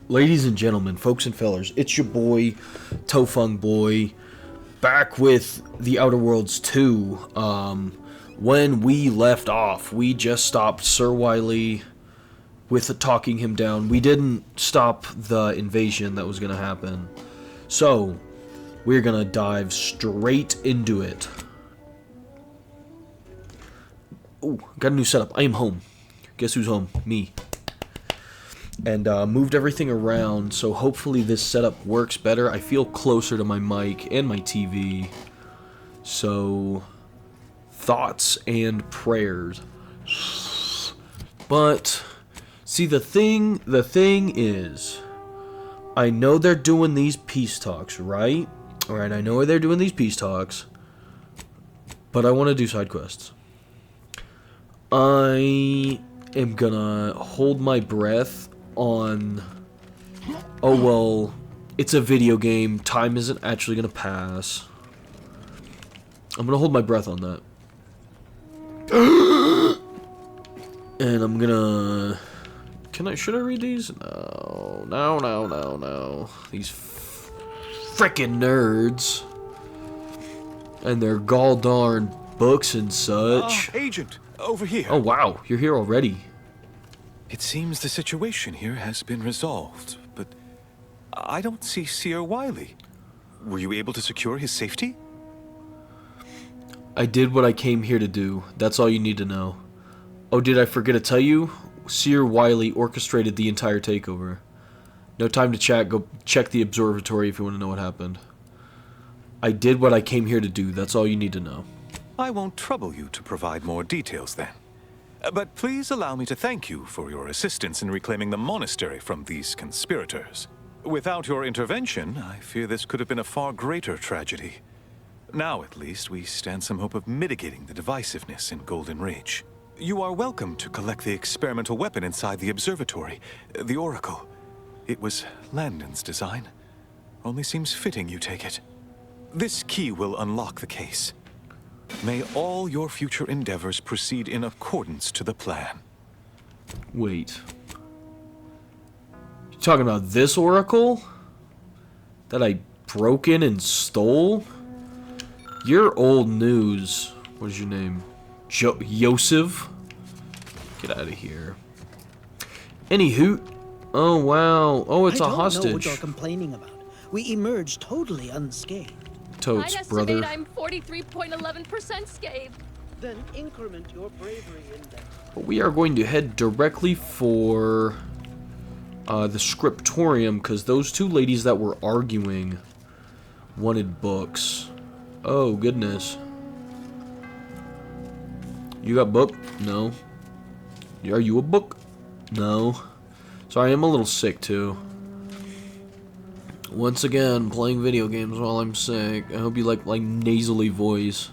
Ladies and gentlemen, folks and fellers, it's your boy, Tofung Boy, back with The Outer Worlds 2. When we left off, we just stopped Sir Wiley with talking him down. We didn't stop the invasion that was going to happen. So, we're going to dive straight into it. Ooh, got a new setup. I am home. Guess who's home? Me. And moved everything around, so hopefully this setup works better. I feel closer to my mic and my TV. So, thoughts and prayers. But, see, the thing is, I know they're doing these peace talks, right? Alright, I know they're doing these peace talks, but I want to do side quests. I am gonna hold my breath on, oh well, it's a video game, time isn't actually gonna pass. I'm gonna hold my breath on that. And I'm gonna, should I read these? No. These frickin' nerds. And their gall darn books and such. Agent, over here. Oh wow, you're here already. It seems the situation here has been resolved, but I don't see Sir Wiley. Were you able to secure his safety? I did what I came here to do. That's all you need to know. Oh, did I forget to tell you? Sir Wiley orchestrated the entire takeover. No time to chat. Go check the observatory if you want to know what happened. I did what I came here to do. That's all you need to know. I won't trouble you to provide more details then. But please allow me to thank you for your assistance in reclaiming the monastery from these conspirators. Without your intervention, I fear this could have been a far greater tragedy. Now, at least, we stand some hope of mitigating the divisiveness in Golden Ridge. You are welcome to collect the experimental weapon inside the observatory, the Oracle. It was Landon's design. Only seems fitting you take it. This key will unlock the case. May all your future endeavors proceed in accordance to the plan. Wait. You talking about this oracle? That I broke in and stole? You're old news. What is your name? Yosef? Get out of here. Anywho. Oh, wow. Oh, it's a hostage. I don't know what you're complaining about. We emerged totally unscathed. Totes, brother. I'd estimate I'm 43.11% scathed. Then increment your bravery index. But we are going to head directly for the scriptorium, because those two ladies that were arguing wanted books. Oh, goodness. You got book? No. Are you a book? No. Sorry, I'm a little sick, too. Once again, playing video games while I'm sick. I hope you like my nasally voice.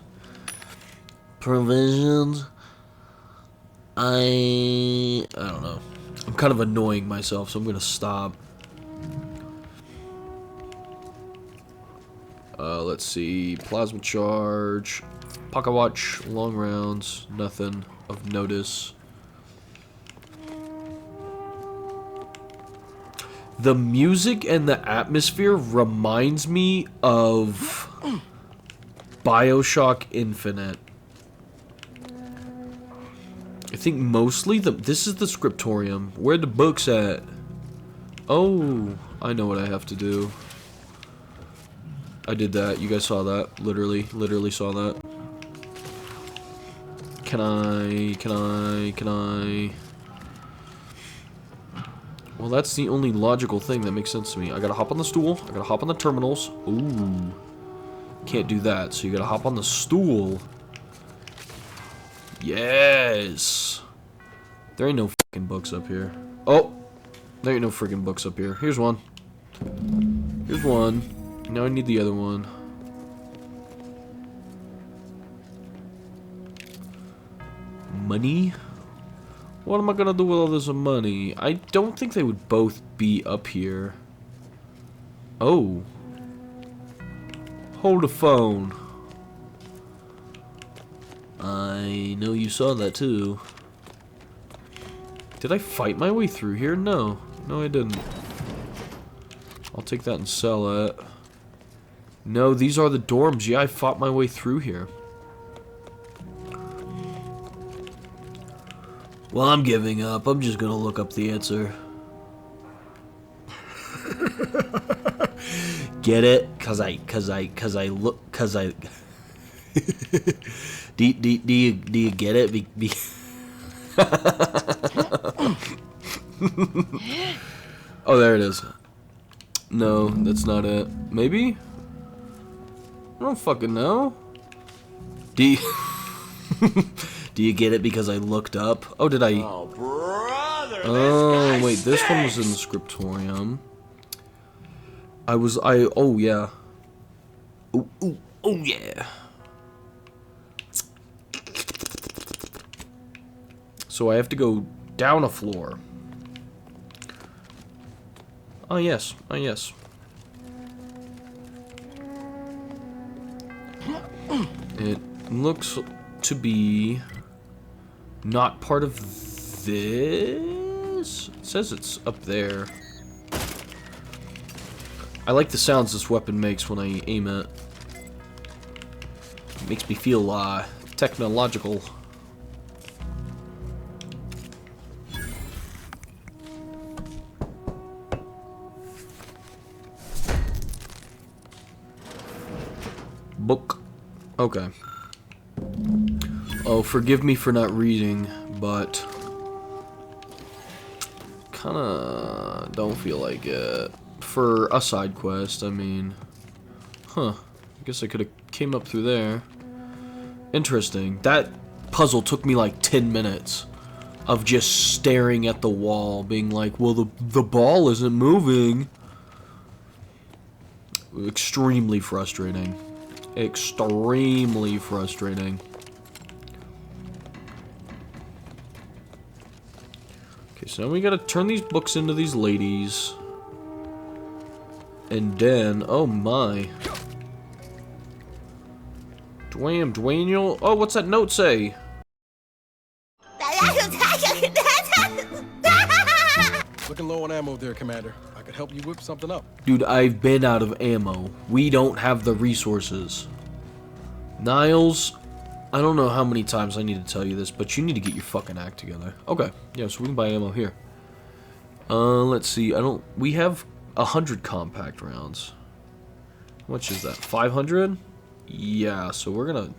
Provisions. I don't know. I'm kind of annoying myself, so I'm gonna stop. Let's see. Plasma charge. Pocket watch. Long rounds. Nothing of notice. The music and the atmosphere reminds me of BioShock Infinite. I think mostly this is the scriptorium. Where the books at? Oh, I know what I have to do. I did that. You guys saw that. Literally saw that. Can I? Well, that's the only logical thing that makes sense to me. I gotta hop on the stool. I gotta hop on the terminals. Ooh. Can't do that, so you gotta hop on the stool. Yes! There ain't no fucking books up here. Oh! There ain't no freaking books up here. Here's one. Here's one. Now I need the other one. Money? What am I gonna do with all this money? I don't think they would both be up here. Oh. Hold the phone. I know you saw that too. Did I fight my way through here? No. No, I didn't. I'll take that and sell it. No, these are the dorms. Yeah, I fought my way through here. Well, I'm giving up. I'm just gonna look up the answer. Get it? Cause I look, cause I. do you get it? Oh, there it is. No, that's not it. Maybe? I don't fucking know. Do you... Do you get it because I looked up? Oh, did I... Oh, brother, oh, wait, this one was in the scriptorium. Oh, yeah. Oh, yeah. So I have to go down a floor. Oh, yes. Oh, yes. It looks to be not part of this. It says it's up there. I like the sounds this weapon makes when I aim it. It makes me feel technological. Book. Okay. Oh, forgive me for not reading, but kinda don't feel like it. For a side quest, I mean. Huh. I guess I could've came up through there. Interesting. That puzzle took me like 10 minutes of just staring at the wall, being like, well, the ball isn't moving. Extremely frustrating. Extremely frustrating. Okay, so now we gotta turn these books into these ladies. And then, oh my. Dwayne, oh, what's that note say? Looking low on ammo there, Commander. I could help you whip something up. Dude, I've been out of ammo. We don't have the resources. Niles, I don't know how many times I need to tell you this, but you need to get your fucking act together. Okay, yeah, so we can buy ammo here. Let's see, we have 100 compact rounds. How much is that, 500? Yeah, so we're gonna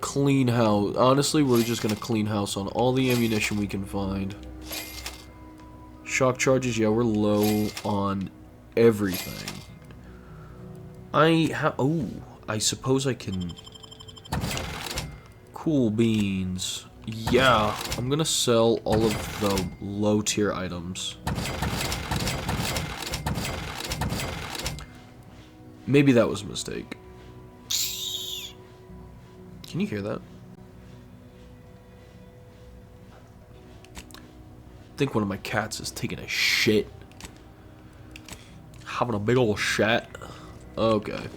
clean house. Honestly, we're just gonna clean house on all the ammunition we can find. Shock charges, yeah, we're low on everything. I suppose I can... Cool beans. Yeah, I'm gonna sell all of the low tier items. Maybe that was a mistake. Can you hear that? I think one of my cats is taking a shit. Having a big old shat. Okay.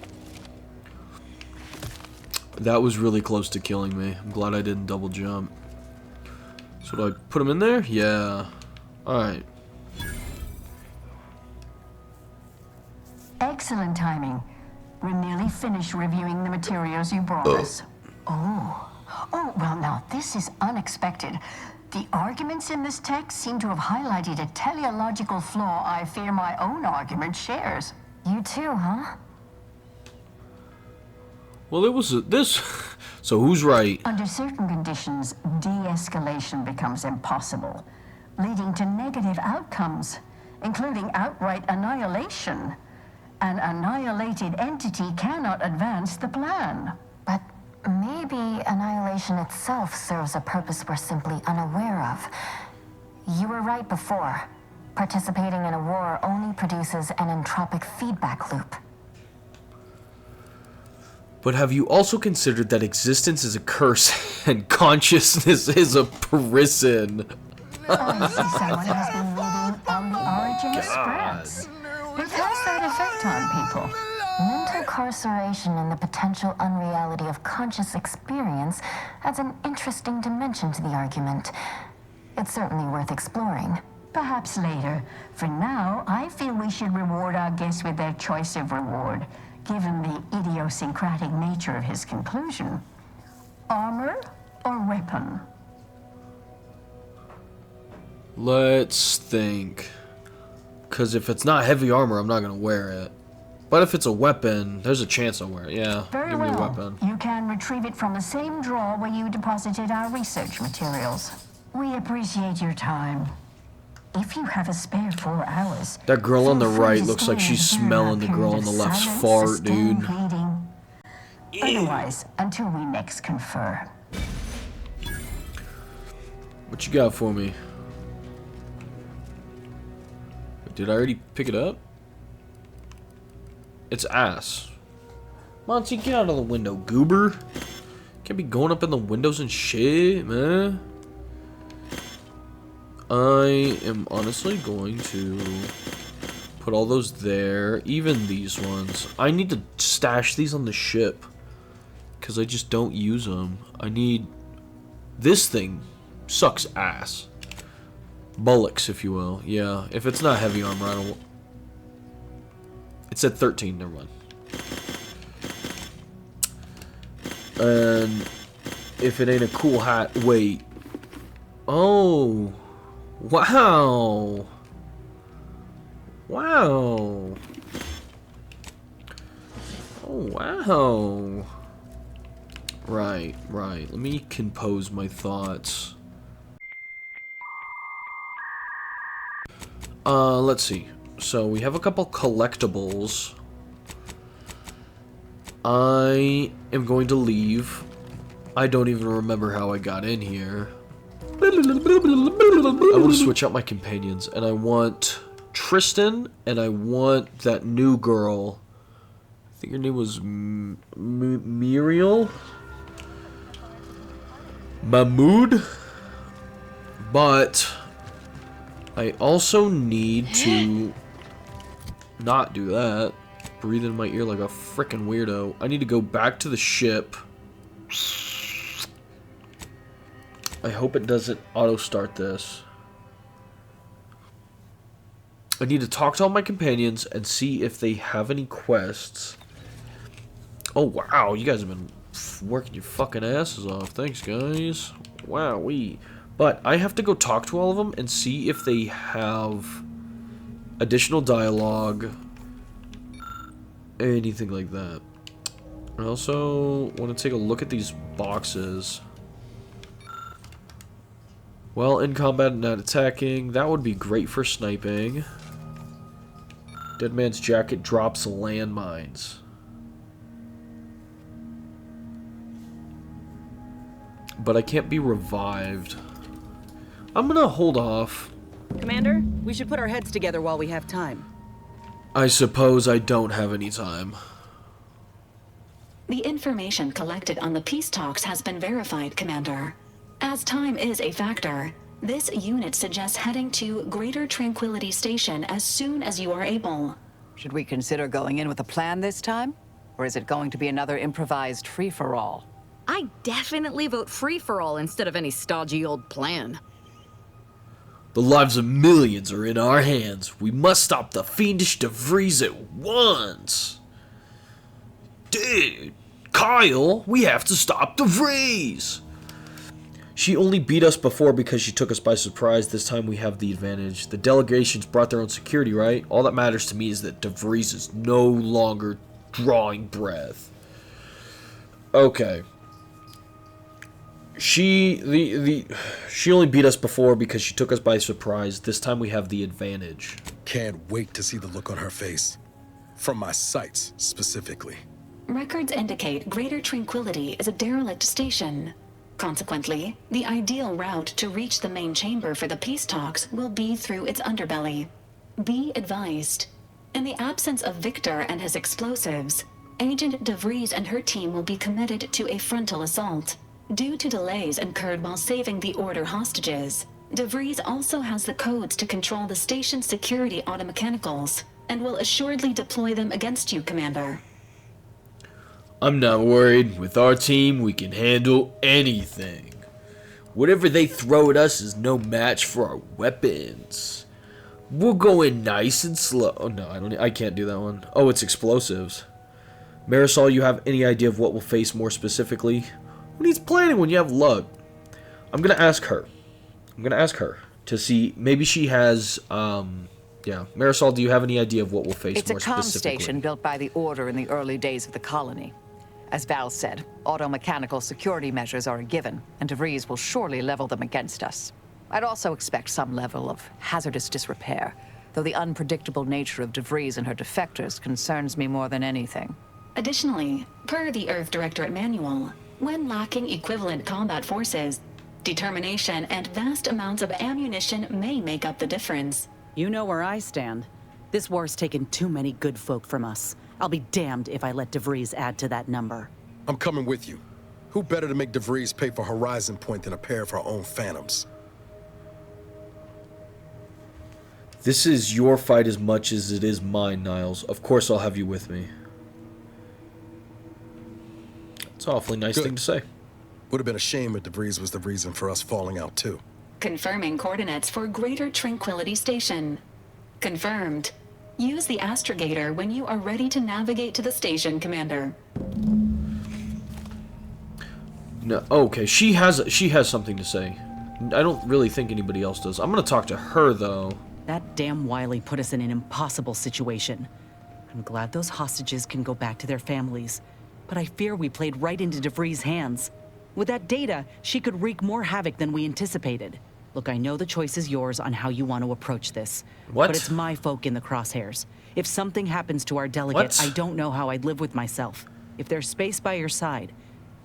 That was really close to killing me. I'm glad I didn't double jump. So do I put him in there? Yeah. Alright. Excellent timing. We're nearly finished reviewing the materials you brought us. Oh, well now, this is unexpected. The arguments in this text seem to have highlighted a teleological flaw I fear my own argument shares. You too, huh? Well, it was this. So who's right? Under certain conditions, de-escalation becomes impossible, leading to negative outcomes, including outright annihilation. An annihilated entity cannot advance the plan. But maybe annihilation itself serves a purpose we're simply unaware of. You were right before. Participating in a war only produces an entropic feedback loop. But have you also considered that existence is a curse and consciousness is a prison? I see someone has been reading On the Origin of Spreads. It has that effect on people. Mental carceration and the potential unreality of conscious experience adds an interesting dimension to the argument. It's certainly worth exploring. Perhaps later. For now, I feel we should reward our guest with their choice of reward, given the idiosyncratic nature of his conclusion. Armor or weapon? Let's think. Because if it's not heavy armor, I'm not going to wear it. But if it's a weapon, there's a chance I'll wear it. Yeah, Very give me a well. weapon. You can retrieve it from the same drawer where you deposited our research materials. We appreciate your time. If you have a spare 4 hours... That girl on the feel free right to looks stay like she's here in smelling our the girl on period the of left's silence, fart, sustained dude. reading. Otherwise, until we next confer. What you got for me? Did I already pick it up? It's ass. Monty, get out of the window, goober. Can't be going up in the windows and shit, man. I am honestly going to put all those there, even these ones. I need to stash these on the ship because I just don't use them. I need... This thing sucks ass. Bullocks, if you will. Yeah, if it's not heavy armor, I don't... It's at 13, never mind. And if it ain't a cool hat, wait. Oh... Wow. Wow. Oh, wow. Right. Let me compose my thoughts. Let's see. So, we have a couple collectibles. I am going to leave. I don't even remember how I got in here. I want to switch out my companions, and I want Tristan, and I want that new girl. I think her name was Muriel? Mahmood? But I also need to not do that. Breathe in my ear like a frickin' weirdo. I need to go back to the ship. I hope it doesn't auto-start this. I need to talk to all my companions and see if they have any quests. Oh, wow. You guys have been working your fucking asses off. Thanks, guys. Wowee. But I have to go talk to all of them and see if they have additional dialogue. Anything like that. I also want to take a look at these boxes. Well, in combat and not attacking. That would be great for sniping. Dead man's jacket drops landmines. But I can't be revived. I'm gonna hold off. Commander, we should put our heads together while we have time. I suppose I don't have any time. The information collected on the peace talks has been verified, Commander. As time is a factor, this unit suggests heading to Greater Tranquility Station as soon as you are able. Should we consider going in with a plan this time? Or is it going to be another improvised free-for-all? I definitely vote free-for-all instead of any stodgy old plan. The lives of millions are in our hands. We must stop the fiendish Vries at once. Dude, Kyle, we have to stop the Vries. She only beat us before because she took us by surprise. This time we have the advantage. The delegations brought their own security, right? All that matters to me is that De Vries is no longer drawing breath. Okay. She only beat us before because she took us by surprise. This time we have the advantage. Can't wait to see the look on her face. From my sights, specifically. Records indicate Greater Tranquility is a derelict station. Consequently, the ideal route to reach the main chamber for the peace talks will be through its underbelly. Be advised. In the absence of Victor and his explosives, Agent De Vries and her team will be committed to a frontal assault. Due to delays incurred while saving the Order hostages, De Vries also has the codes to control the station's security automechanicals, and will assuredly deploy them against you, Commander. I'm not worried. With our team, we can handle anything. Whatever they throw at us is no match for our weapons. We'll go in nice and slow. Oh no, I can't do that one. Oh, it's explosives. Marisol, you have any idea of what we'll face more specifically? Who needs planning when you have luck? I'm gonna ask her. To see, maybe she has, yeah. Marisol, do you have any idea of what we'll face more specifically? It's a comm station built by the Order in the early days of the colony. As Val said, auto-mechanical security measures are a given, and De Vries will surely level them against us. I'd also expect some level of hazardous disrepair, though the unpredictable nature of De Vries and her defectors concerns me more than anything. Additionally, per the Earth Directorate Manual, when lacking equivalent combat forces, determination and vast amounts of ammunition may make up the difference. You know where I stand. This war's taken too many good folk from us. I'll be damned if I let De Vries add to that number. I'm coming with you. Who better to make De Vries pay for Horizon Point than a pair of her own phantoms? This is your fight as much as it is mine, Niles. Of course I'll have you with me. It's an awfully nice thing to say. Would have been a shame if De Vries was the reason for us falling out too. Confirming coordinates for Greater Tranquility Station. Confirmed. Use the astrogator when you are ready to navigate to the station, Commander. No, okay, she has something to say. I don't really think anybody else does. I'm gonna talk to her though. That damn Wiley put us in an impossible situation. I'm glad those hostages can go back to their families, but I fear we played right into De Vries' hands. With that data, she could wreak more havoc than we anticipated. Look, I know the choice is yours on how you want to approach this. What? But it's my folk in the crosshairs. If something happens to our delegate, What? I don't know how I'd live with myself. If there's space by your side,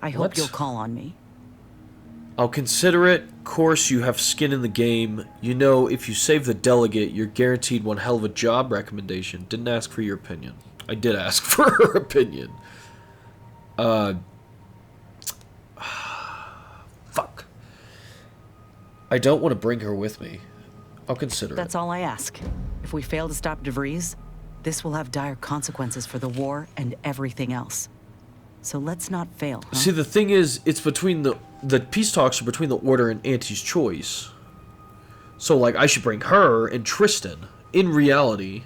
I hope What? you'll call on me. I'll consider it. Of course, you have skin in the game. You know, if you save the delegate, you're guaranteed one hell of a job recommendation. Didn't ask for your opinion. I did ask for her opinion. Fuck. I don't want to bring her with me. I'll consider it. That's all I ask. If we fail to stop De Vries, this will have dire consequences for the war and everything else. So let's not fail, huh? See, the thing is, it's between the peace talks are between the Order and Auntie's choice. So, like, I should bring her and Tristan. In reality,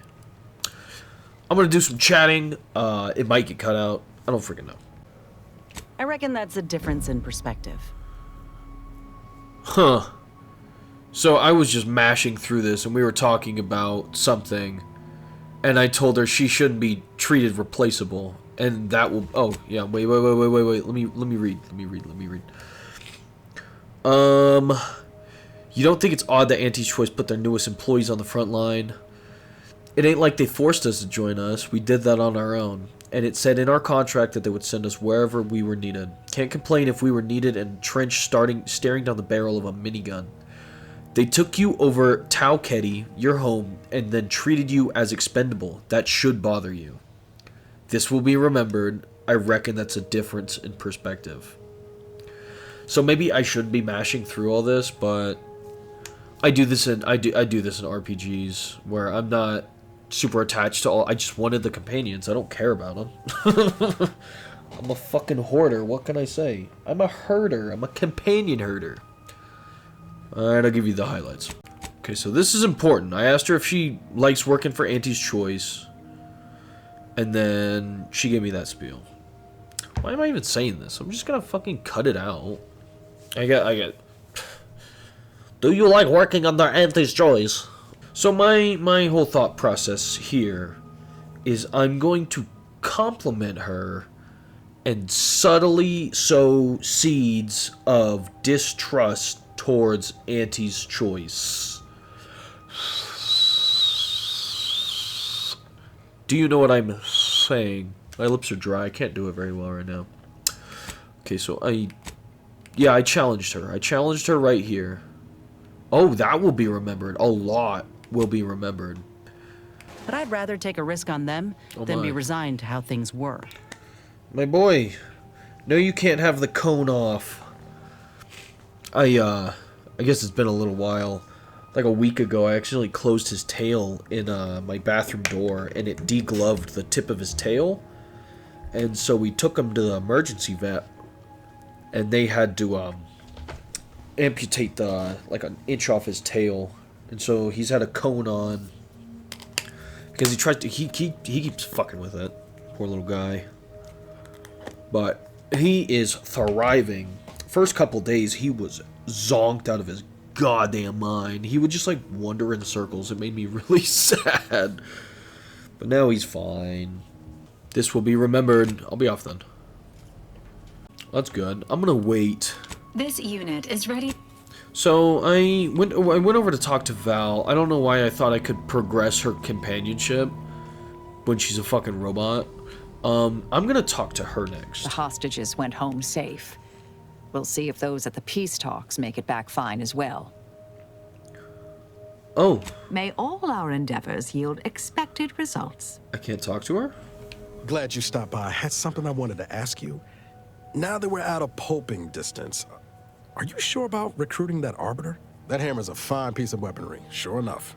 I'm gonna do some chatting. It might get cut out. I don't freaking know. I reckon that's a difference in perspective. Huh. So I was just mashing through this, and we were talking about something, and I told her she shouldn't be treated replaceable, and that will. Oh yeah, wait. Let me read. You don't think it's odd that Auntie's Choice put their newest employees on the front line? It ain't like they forced us to join us. We did that on our own. And it said in our contract that they would send us wherever we were needed. Can't complain if we were needed in a trench staring down the barrel of a minigun. They took you over Tauketi, your home, and then treated you as expendable. That should bother you. This will be remembered. I reckon that's a difference in perspective. So maybe I shouldn't be mashing through all this, but I do this in RPGs where I'm not super attached to all. I just wanted the companions. I don't care about them. I'm a fucking hoarder. What can I say? I'm a herder. I'm a companion herder. Alright, I'll give you the highlights. Okay, so this is important. I asked her if she likes working for Auntie's Choice. And then she gave me that spiel. Why am I even saying this? I'm just gonna fucking cut it out. I got. Do you like working under Auntie's Choice? So my whole thought process here is I'm going to compliment her and subtly sow seeds of distrust towards Auntie's Choice. Do you know what I'm saying? My lips are dry. I can't do it very well right now. Okay, so I challenged her. I challenged her right here. Oh, that will be remembered. A lot will be remembered. But I'd rather take a risk on them than be resigned to how things were. My boy, no, you can't have the cone off. I guess it's been a little while. Like a week ago, I accidentally closed his tail in my bathroom door, and it degloved the tip of his tail. And so we took him to the emergency vet, and they had to amputate like an inch off his tail, and so he's had a cone on because he keeps fucking with it. Poor little guy. But he is thriving. First couple days, he was zonked out of his goddamn mind. He would just like wander in circles. It made me really sad. But now he's fine. This will be remembered. I'll be off then. That's good. I'm gonna wait. This unit is ready. So I went over to talk to Val. I don't know why I thought I could progress her companionship when she's a fucking robot. I'm gonna talk to her next. The hostages went home safe. We'll see if those at the peace talks make it back fine as well. Oh. May all our endeavors yield expected results. I can't talk to her? Glad you stopped by. I had something I wanted to ask you. Now that we're out of pulping distance, are you sure about recruiting that Arbiter? That hammer's a fine piece of weaponry, sure enough.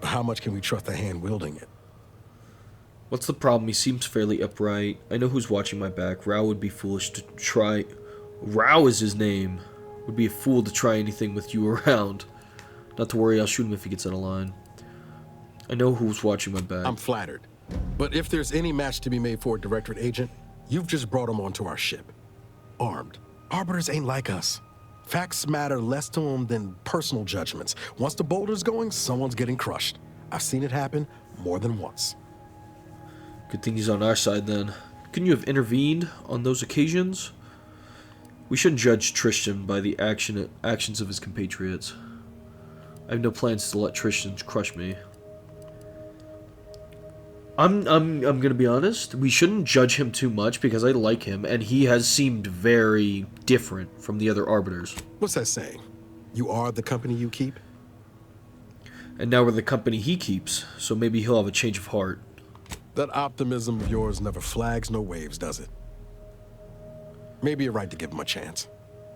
But how much can we trust the hand wielding it? What's the problem? He seems fairly upright. I know who's watching my back. Rao would be foolish to try... Rao is his name. Would be a fool to try anything with you around. Not to worry, I'll shoot him if he gets out of line. I know who's watching my back. I'm flattered. But if there's any match to be made for a Directorate agent, you've just brought him onto our ship. Armed. Arbiters ain't like us. Facts matter less to them than personal judgments. Once the boulder's going, someone's getting crushed. I've seen it happen more than once. Good thing he's on our side then. Couldn't you have intervened on those occasions? We shouldn't judge Tristan by the actions of his compatriots. I have no plans to let Tristan crush me. I'm gonna be honest. We shouldn't judge him too much because I like him, and he has seemed very different from the other arbiters. What's that saying? You are the company you keep? And now we're the company he keeps, so maybe he'll have a change of heart. That optimism of yours never flags no waves, does it? Maybe you're right to give him a chance.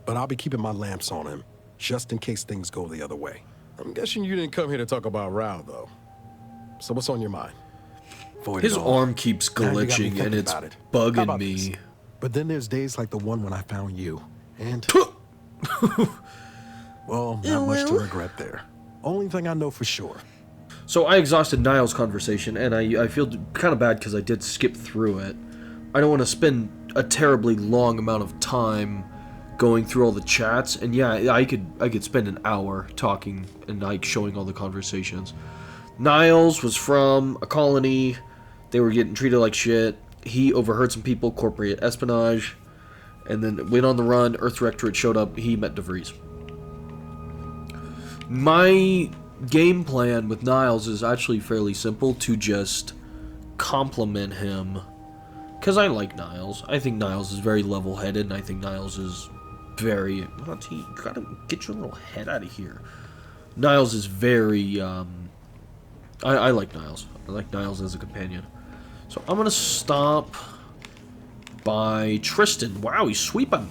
But I'll be keeping my lamps on him, just in case things go the other way. I'm guessing you didn't come here to talk about Rao, though. So what's on your mind? His arm keeps glitching and it's bugging me. This? But then there's days like the one when I found you, and... well, not much to regret there. Only thing I know for sure. So I exhausted Niall's conversation, and I feel kind of bad because I did skip through it. I don't want to spend a terribly long amount of time going through all the chats, and yeah, I could spend an hour talking and like showing all the conversations. Niles was from a colony. They were getting treated like shit. He overheard some people, corporate espionage, and then went on the run. Earth Directorate showed up. He met Vries. My game plan with Niles is actually fairly simple, to just compliment him. Because I like Niles. I think Niles is very level-headed, and I think Niles is very... You gotta get your little head out of here. Niles is very... I like Niles. I like Niles as a companion. So I'm gonna stop by Tristan. Wow, he's sweeping.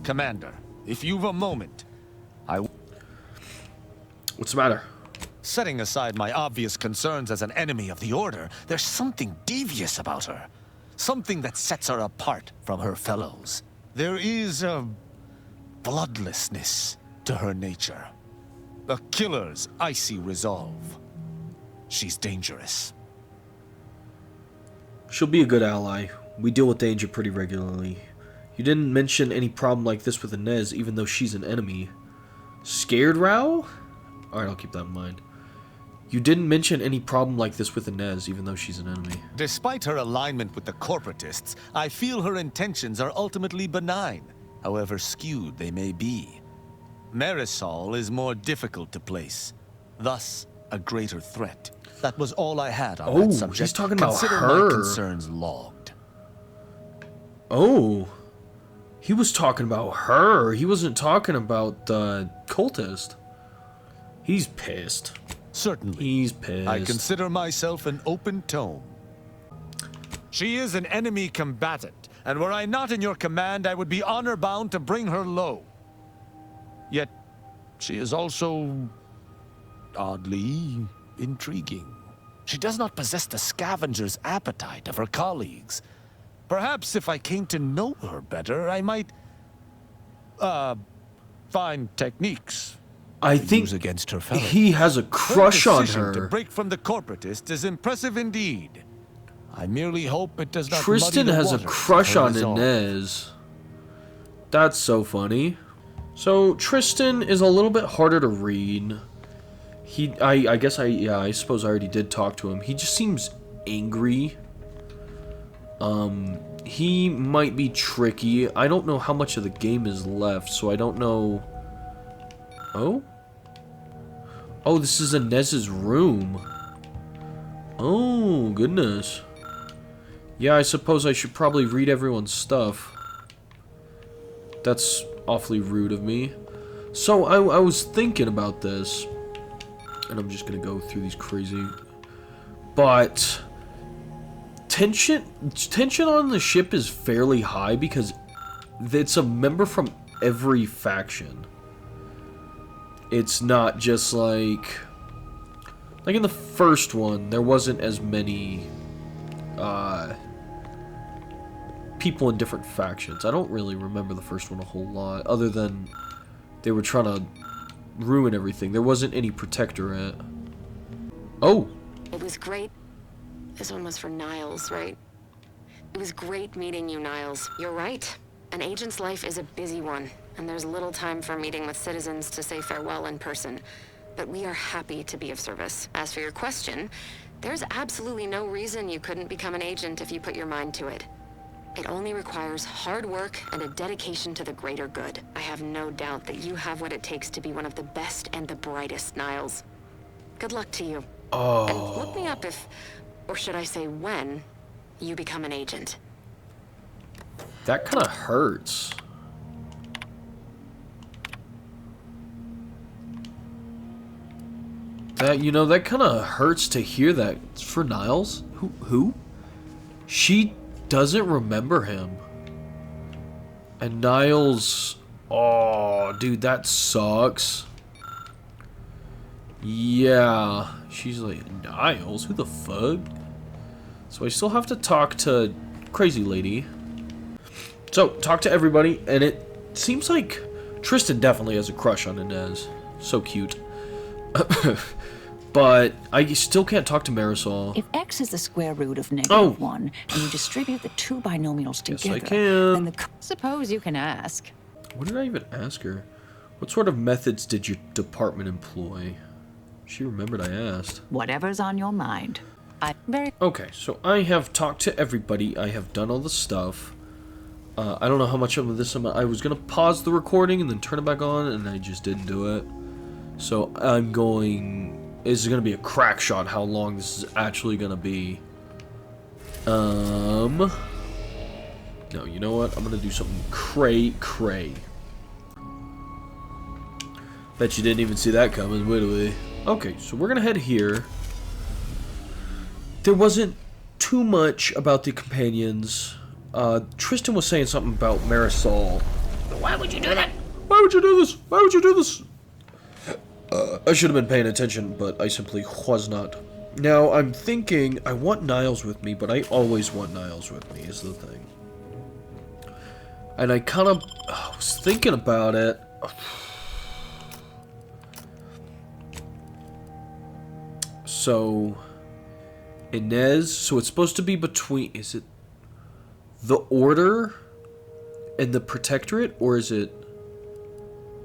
Commander, if you've a moment, What's the matter? Setting aside my obvious concerns as an enemy of the Order, there's something devious about her. Something that sets her apart from her fellows. There is a bloodlessness to her nature. A killer's icy resolve. She's dangerous. She'll be a good ally. We deal with danger pretty regularly. You didn't mention any problem like this with Inez, even though she's an enemy. Scared, Rao? Alright, I'll keep that in mind. You didn't mention any problem like this with Inez, even though she's an enemy. Despite her alignment with the corporatists, I feel her intentions are ultimately benign, however skewed they may be. Marisol is more difficult to place, thus a greater threat. That was all I had on that subject. He's talking about Consider her. my concerns logged. Oh. He was talking about her. He wasn't talking about the cultist. He's pissed. Certainly. He's pissed. I consider myself an open tome. She is an enemy combatant, and were I not in your command, I would be honor-bound to bring her low. Yet, she is also oddly intriguing. She does not possess the scavenger's appetite of her colleagues. Perhaps if I came to know her better, I might, fine techniques. I think use against her fellows. he has a crush Her on decision to her. break from the corporatists is impressive indeed. I merely hope it does not Tristan muddy the has a waters of crush her on resolve. Inez. That's so funny. So Tristan is a little bit harder to read. I suppose I already did talk to him. He just seems angry. He might be tricky. I don't know how much of the game is left, so I don't know. Oh, this is Inez's room. Oh, goodness. Yeah, I suppose I should probably read everyone's stuff. That's awfully rude of me. So, I was thinking about this. And I'm just gonna go through these crazy... But... Tension on the ship is fairly high because it's a member from every faction. It's not just like in the first one, there wasn't as many people in different factions. I don't really remember the first one a whole lot, other than they were trying to ruin everything. There wasn't any protectorate. Oh! It was great. This one was for Niles, right? It was great meeting you, Niles. You're right. An agent's life is a busy one, and there's little time for meeting with citizens to say farewell in person. But we are happy to be of service. As for your question, there's absolutely no reason you couldn't become an agent if you put your mind to it. It only requires hard work and a dedication to the greater good. I have no doubt that you have what it takes to be one of the best and the brightest, Niles. Good luck to you. Oh. And look me up if, or should I say when, you become an agent. That kind of hurts. That kind of hurts to hear that. It's for Niles? Who? She doesn't remember him. And Niles... Oh, dude, that sucks. Yeah. She's like, Niles? Who the fuck? So I still have to talk to Crazy Lady. So, talk to everybody, and it seems like Tristan definitely has a crush on Inez. So cute. But I still can't talk to Marisol. If x is the square root of -1, and you distribute the two binomials together, I can. then Suppose you can ask. What did I even ask her? What sort of methods did your department employ? She remembered I asked. Whatever's on your mind. Okay, so I have talked to everybody. I have done all the stuff. I don't know how much of this I was going to pause the recording and then turn it back on, and I just didn't do it. So I'm going... This is going to be a crack shot how long this is actually going to be. No, you know what? I'm going to do something cray. Bet you didn't even see that coming, would we? Okay, so we're going to head here. There wasn't too much about the companions. Tristan was saying something about Marisol. Why would you do that? Why would you do this? Why would you do this? I should have been paying attention, but I simply was not. Now, I'm thinking, I want Niles with me, but I always want Niles with me, is the thing. And I kind of was thinking about it. So, Inez, so it's supposed to be between, is it the Order and the Protectorate, or is it,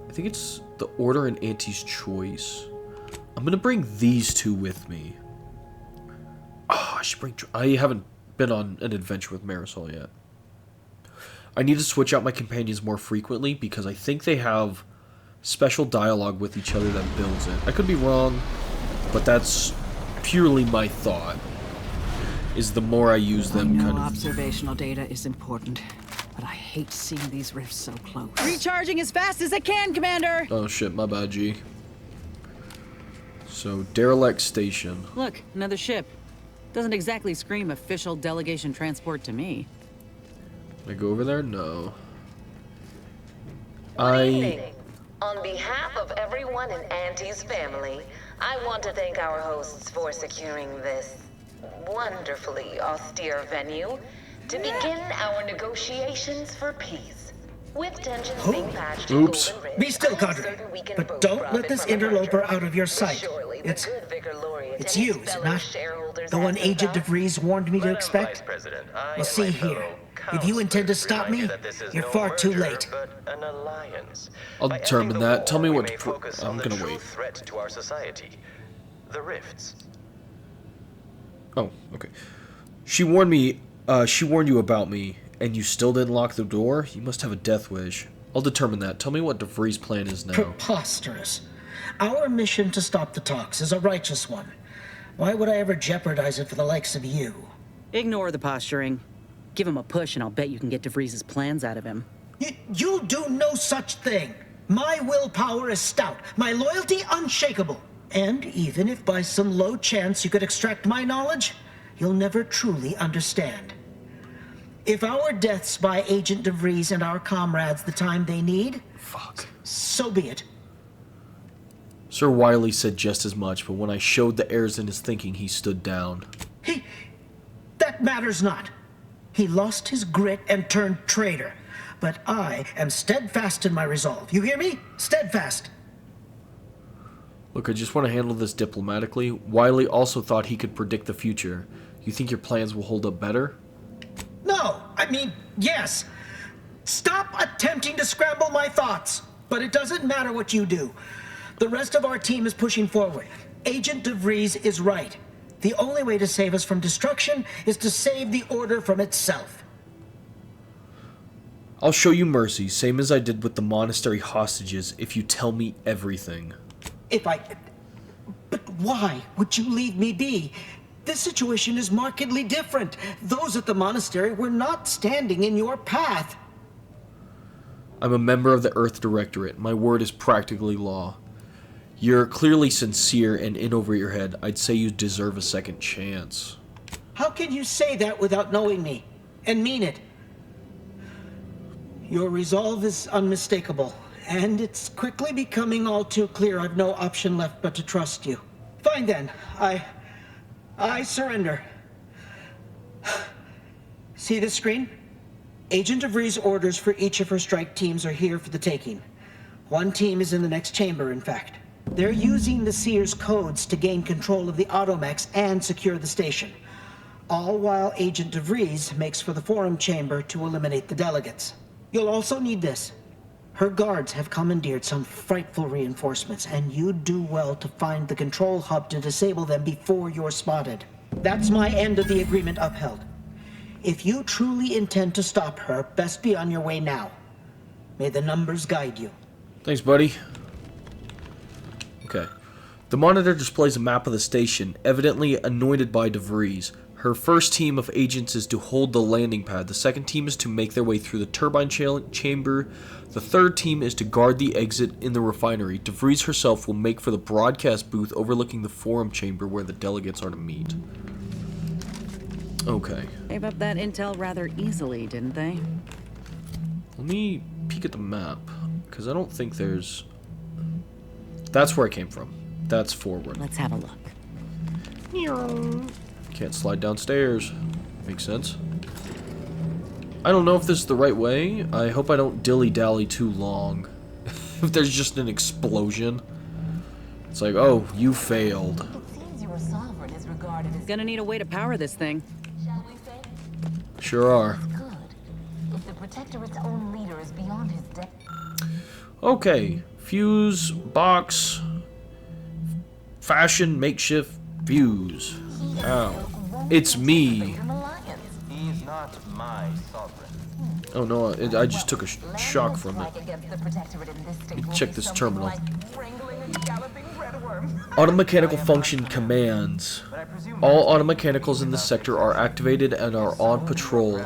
I think it's the Order and Auntie's Choice. I'm gonna bring these two with me. Oh, I haven't been on an adventure with Marisol yet. I need to switch out my companions more frequently because I think they have special dialogue with each other that builds it. I could be wrong, but that's purely my thought. Is the more I use them, I know observational data is important, but I hate seeing these rifts so close. Recharging as fast as I can, Commander! Oh shit, my bad, G. So, derelict station. Look, another ship. Doesn't exactly scream official delegation transport to me. Can I go over there? No. Good evening. On behalf of everyone in Auntie's family, I want to thank our hosts for securing this wonderfully austere venue to begin our negotiations for peace. With tensions being patched to Oops. Golden Ridge, Be still, I'm Cadre. certain we can But both don't profit let this from the interloper merger. out of your sight. Surely the It's good Vicar Laureate it's and you, his is it fellow not? shareholders The one have some Agent thought? DeVries warned me to Madam expect? Vice President, I Well, and see my here. fellow If you intend to stop remind me, you that this is you're no far too merger, late. But an alliance. I'll By determine ending the that. Tell me war, what we may to focus I'm on the gonna true wait. threat to our society. The rifts. Oh, okay. She warned me, she warned you about me, and you still didn't lock the door? You must have a death wish. I'll determine that. Tell me what DeVries' plan is now. Preposterous. Our mission to stop the talks is a righteous one. Why would I ever jeopardize it for the likes of you? Ignore the posturing. Give him a push and I'll bet you can get DeVries' plans out of him. You'll do no such thing. My willpower is stout, my loyalty unshakable. And even if by some low chance you could extract my knowledge, you'll never truly understand. If our deaths by Agent DeVries and our comrades the time they need, so be it. Sir Wiley said just as much, but when I showed the errors in his thinking, he stood down. That matters not. He lost his grit and turned traitor. But I am steadfast in my resolve. You hear me? Steadfast. Look, I just want to handle this diplomatically. Wiley also thought he could predict the future. You think your plans will hold up better? No, I mean, yes. Stop attempting to scramble my thoughts. But it doesn't matter what you do. The rest of our team is pushing forward. Agent DeVries is right. The only way to save us from destruction is to save the Order from itself. I'll show you mercy, same as I did with the monastery hostages, if you tell me everything. But why would you leave me be? This situation is markedly different. Those at the monastery were not standing in your path. I'm a member of the Earth Directorate. My word is practically law. You're clearly sincere and in over your head. I'd say you deserve a second chance. How can you say that without knowing me? And mean it? Your resolve is unmistakable, and it's quickly becoming all too clear I've no option left but to trust you. Fine then. I surrender. See this screen? Agent DeVries' orders for each of her strike teams are here for the taking. One team is in the next chamber, in fact. They're using the Seer's codes to gain control of the automechs and secure the station. All while Agent DeVries makes for the forum chamber to eliminate the delegates. You'll also need this. Her guards have commandeered some frightful reinforcements, and you'd do well to find the control hub to disable them before you're spotted. That's my end of the agreement upheld. If you truly intend to stop her, best be on your way now. May the numbers guide you. Thanks, buddy. Okay. The monitor displays a map of the station, evidently anointed by DeVries. Her first team of agents is to hold the landing pad. The second team is to make their way through the turbine chamber. The third team is to guard the exit in the refinery. DeVries herself will make for the broadcast booth overlooking the forum chamber where the delegates are to meet. Okay. Gave up that intel rather easily, didn't they? Let me peek at the map, because I don't think there's... That's where I came from. That's forward. Let's have a look. Can't slide downstairs. Makes sense. I don't know if this is the right way. I hope I don't dilly-dally too long. If there's just an explosion. It's like, oh, you failed. Gonna need a way to power this thing. Sure are. If the Protectorate's own leader is beyond his depth. Okay. Fuse, box, fashion, makeshift, fuse. Ow. It's me. He's not my sovereign. Oh no, I just took a shock from it. Let me check this terminal. Automechanical function commands. All automechanicals in this sector are activated and are on patrol.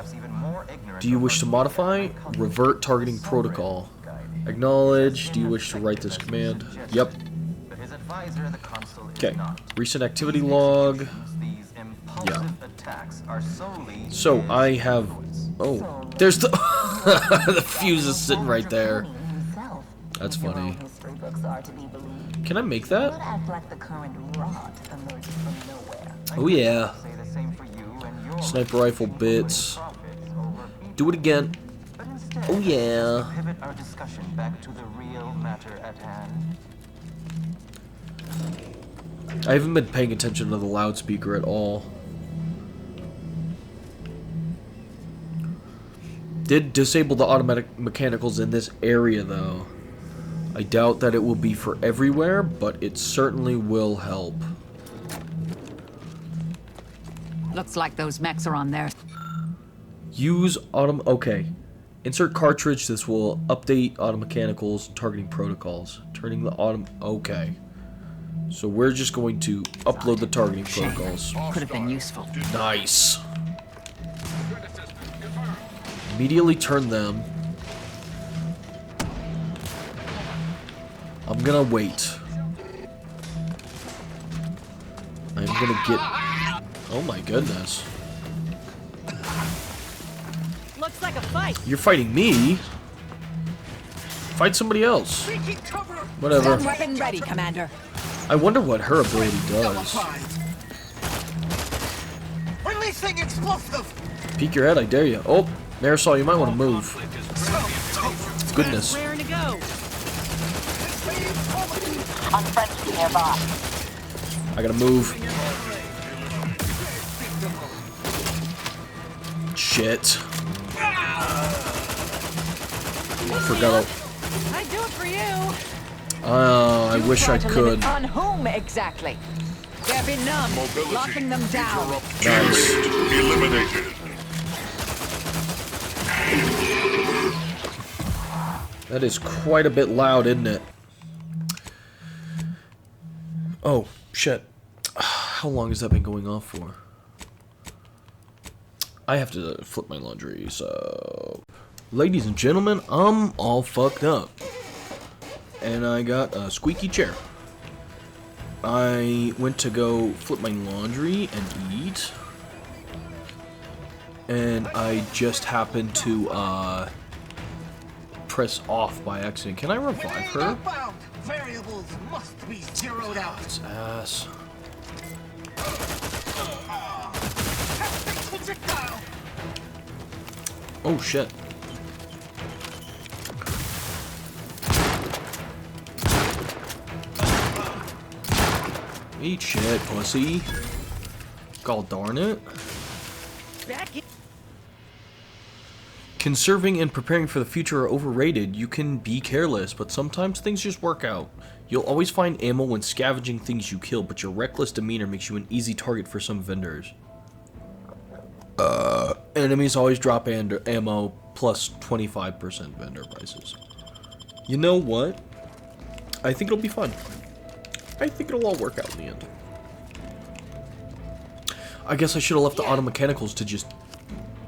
Do you wish to modify? Revert targeting protocol. Acknowledge. Do you wish to write this command? Yep. Okay. Recent activity log. Yeah. So I have... Oh. There's the... the fuse is sitting right there. That's funny. Can I make that? Oh yeah. Sniper rifle bits. Do it again. Oh yeah. Pivot our discussion back to the real matter at hand. I haven't been paying attention to the loudspeaker at all. Did disable the automatic mechanicals in this area though. I doubt that it will be for everywhere, but it certainly will help. Looks like those mechs are on there. Use okay. Insert cartridge. This will update auto mechanicals targeting protocols. Turning the okay. So we're just going to upload the targeting protocols. Could have been useful. Nice. Immediately turn them. I'm gonna wait. I'm gonna get... Oh my goodness. Looks like a fight. You're fighting me? Fight somebody else. Whatever. Weapon ready, Commander. I wonder what her ability does. Releasing explosive. Peek your head, I dare you. Oh, Marisol, you might want to move. Goodness. Where to go? Unfriendly nearby. I gotta move. Shit. Forgot. I'd do it for you. Oh, I wish I could. On whom exactly? They're benumbed, locking them down. Nice. Eliminated. That is quite a bit loud, isn't it? Oh, shit. How long has that been going off for? I have to flip my laundry, so... Ladies and gentlemen, I'm all fucked up. And I got a squeaky chair. I went to go flip my laundry and eat. And I just happened to, press off by accident. Can I revive her? Variables must be zeroed out. It's ass. Oh shit. Eat shit, pussy. God darn it. Conserving and preparing for the future are overrated. You can be careless, but sometimes things just work out. You'll always find ammo when scavenging things you kill, but your reckless demeanor makes you an easy target for some vendors. Enemies always drop ammo plus 25% vendor prices. You know what? I think it'll be fun. I think it'll all work out in the end. I guess I should have left the auto mechanicals to just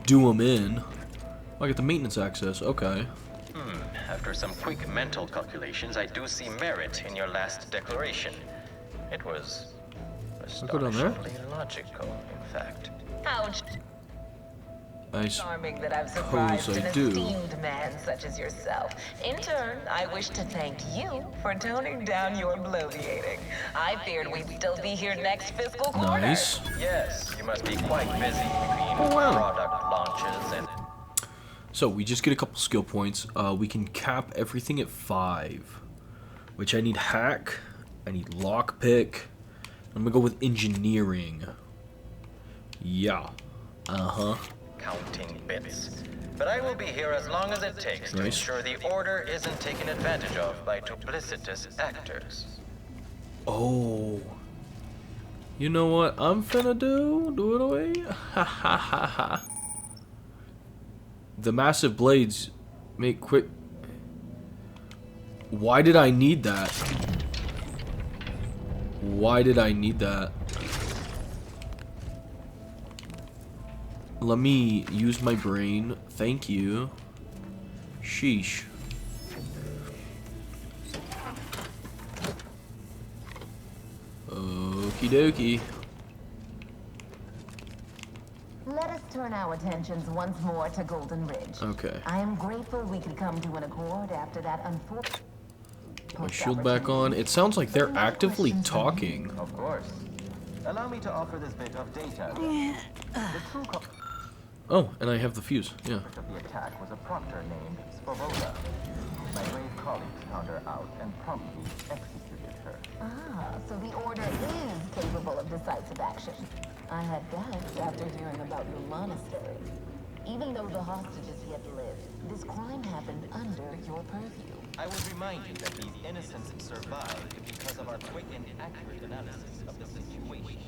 do them in. I get the maintenance access, okay. After some quick mental calculations, I do see merit in your last declaration. It was astonishingly logical, in fact. Ouch. I Charming that I've surprised suppose I an do. esteemed man such as yourself. In turn, I wish to thank you for toning down your bloviating. I feared we'd still be here next fiscal quarter. Nice. Yes, you must be quite busy between product launches and... So, we just get a couple skill points. We can cap everything at 5. Which I need hack, I need lockpick. I'm gonna go with engineering. Yeah. Uh-huh. Counting bits. But I will be here as long as it takes to ensure the order isn't taken advantage of by duplicitous actors. Oh. You know what I'm finna do? Do it away? Ha ha ha ha. The massive blades make quick... Why did I need that? Why did I need that? Let me use my brain. Thank you. Sheesh. Okie dokie. Let us turn our attentions once more to Golden Ridge. Okay. I am grateful we could come to an accord after that unfortunate... My shield back on. It sounds like they're actively talking. Of course. Allow me to offer this bit of data. Oh, and I have the fuse. Yeah. The attack was a proctor named Svoboda. My brave colleagues found her out and promptly executed her. Ah, so the Order is capable of decisive action. I had doubts after hearing about your monastery. Even though the hostages yet lived, this crime happened under your purview. I would remind you that these innocents survived because of our quick and accurate analysis of the situation.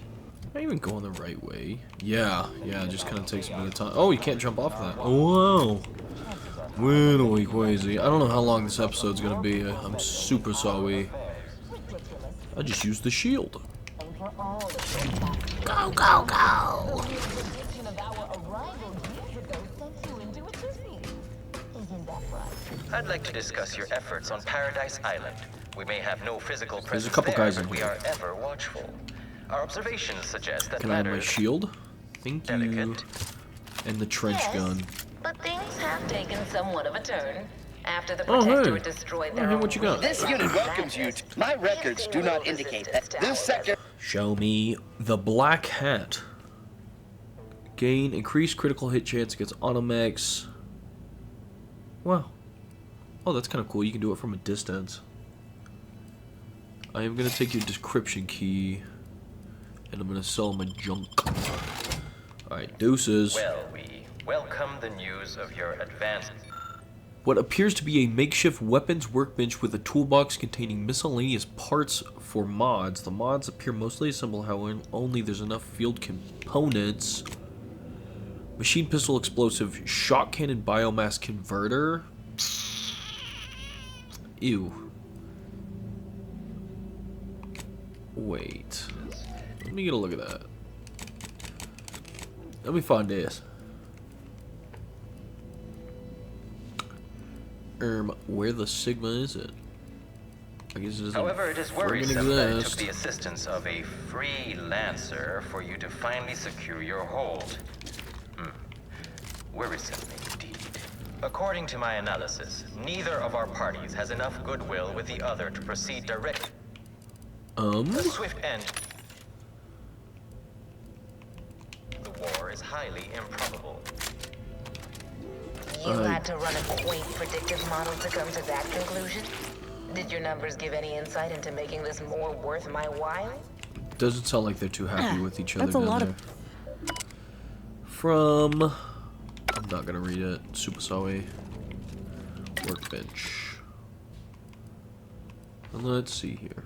Am I even going the right way? Yeah, it just kind of takes a bit of time. Oh, you can't jump off that. Oh, wow. Really crazy. I don't know how long this episode's gonna be. I'm super sorry. I just used the shield. Go, go, go! I'd like to discuss your efforts on Paradise Island. We may have no physical presence There's a couple there, guys in but we here. are ever watchful. Our observations suggest that Can I have my matters shield? Thank you. And the trench gun. But things have taken somewhat of a turn. After the Oh, Protectorate hey. destroyed Oh, their hey, own what you got? This unit welcomes you. My records do not indicate that this sector. Show me the black hat. Gain increased critical hit chance against automechs. Wow. Oh, that's kind of cool. You can do it from a distance. I am going to take your description key. And I'm going to sell my junk. Alright, deuces. Well, we welcome the news of your advanced. What appears to be a makeshift weapons workbench with a toolbox containing miscellaneous parts for mods. The mods appear mostly assembled, however, only there's enough field components. Machine pistol explosive, shot cannon biomass converter. Ew. Wait. Let me get a look at that. Let me find this. Where the Sigma is it? I guess it doesn't. However, it is friggin' worrisome that it took exist. the assistance of a freelancer for you to finally secure your hold. Worrisome indeed. According to my analysis, neither of our parties has enough goodwill with the other to proceed direct. A swift end. The war is highly improbable. You had to run a quaint predictive model to come to that conclusion? Did your numbers give any insight into making this more worth my while? Doesn't sound like they're too happy with each other that's a down lot there. From... I'm not gonna read it. Super sorry. Workbench. And let's see here.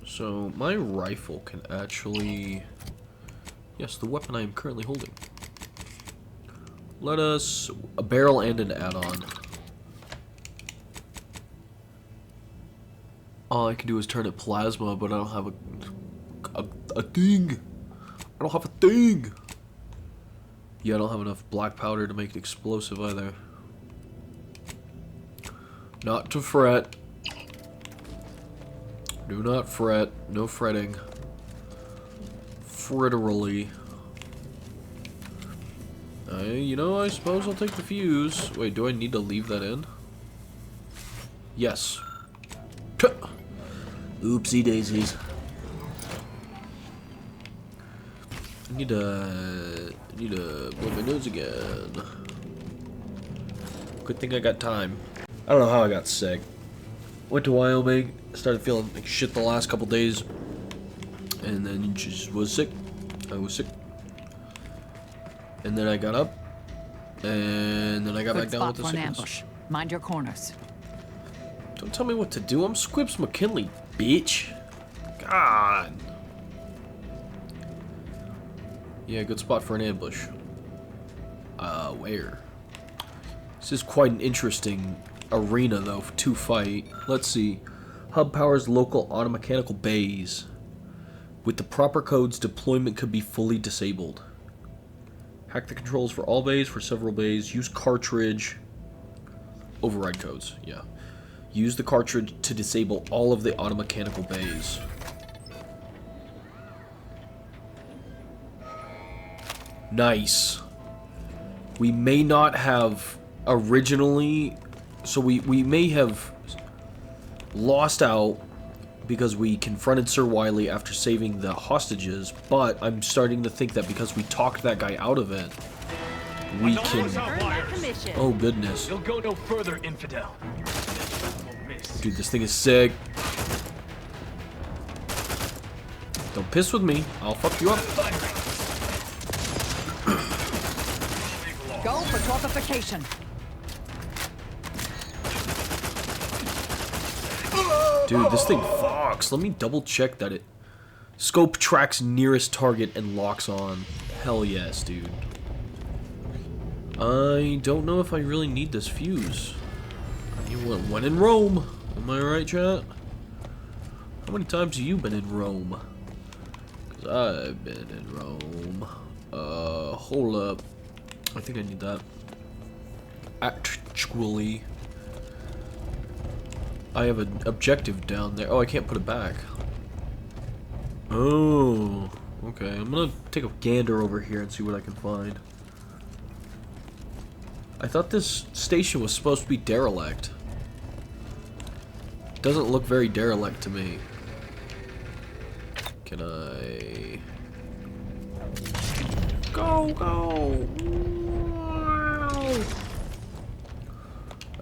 So, my rifle can actually... Yes, the weapon I am currently holding. Let us... A barrel and an add-on. All I can do is turn it plasma, but I don't have a thing. I don't have a thing. Yeah, I don't have enough black powder to make it explosive either. Not to fret. Do not fret. No fretting. Fritterally. You know, I suppose I'll take the fuse. Wait, do I need to leave that in? Yes. Oopsie daisies. I need to blow my nose again. Good thing I got time. I don't know how I got sick. Went to Wyoming, started feeling like shit the last couple days, and then just was sick. I was sick. And then I got up, and then I got Good back down spot with the for an sickness. ambush. Mind your corners. Don't tell me what to do. I'm Squibs McKinnley, bitch. God. Yeah, good spot for an ambush. Where? This is quite an interesting arena, though, to fight. Let's see. Hub powers local automechanical bays. With the proper codes, deployment could be fully disabled. Hack the controls for all bays, for several bays. Use cartridge. Override codes, yeah. Use the cartridge to disable all of the automechanical bays. Nice. We may not have originally... So we may have lost out because we confronted Sir Wiley after saving the hostages, but I'm starting to think that because we talked that guy out of it, we can... Oh, goodness. You'll go no further, infidel. Dude, this thing is sick. Don't piss with me. I'll fuck you up. Go for torpification. Dude, this thing fucks. Let me double check that it... Scope tracks nearest target and locks on. Hell yes, dude. I don't know if I really need this fuse. When in Rome. Am I right, chat? How many times have you been in Rome? Because I've been in Rome. Hold up. I think I need that. Actually. I have an objective down there. Oh, I can't put it back. Oh, okay. I'm gonna take a gander over here and see what I can find. I thought this station was supposed to be derelict. Doesn't look very derelict to me. Can I... Go!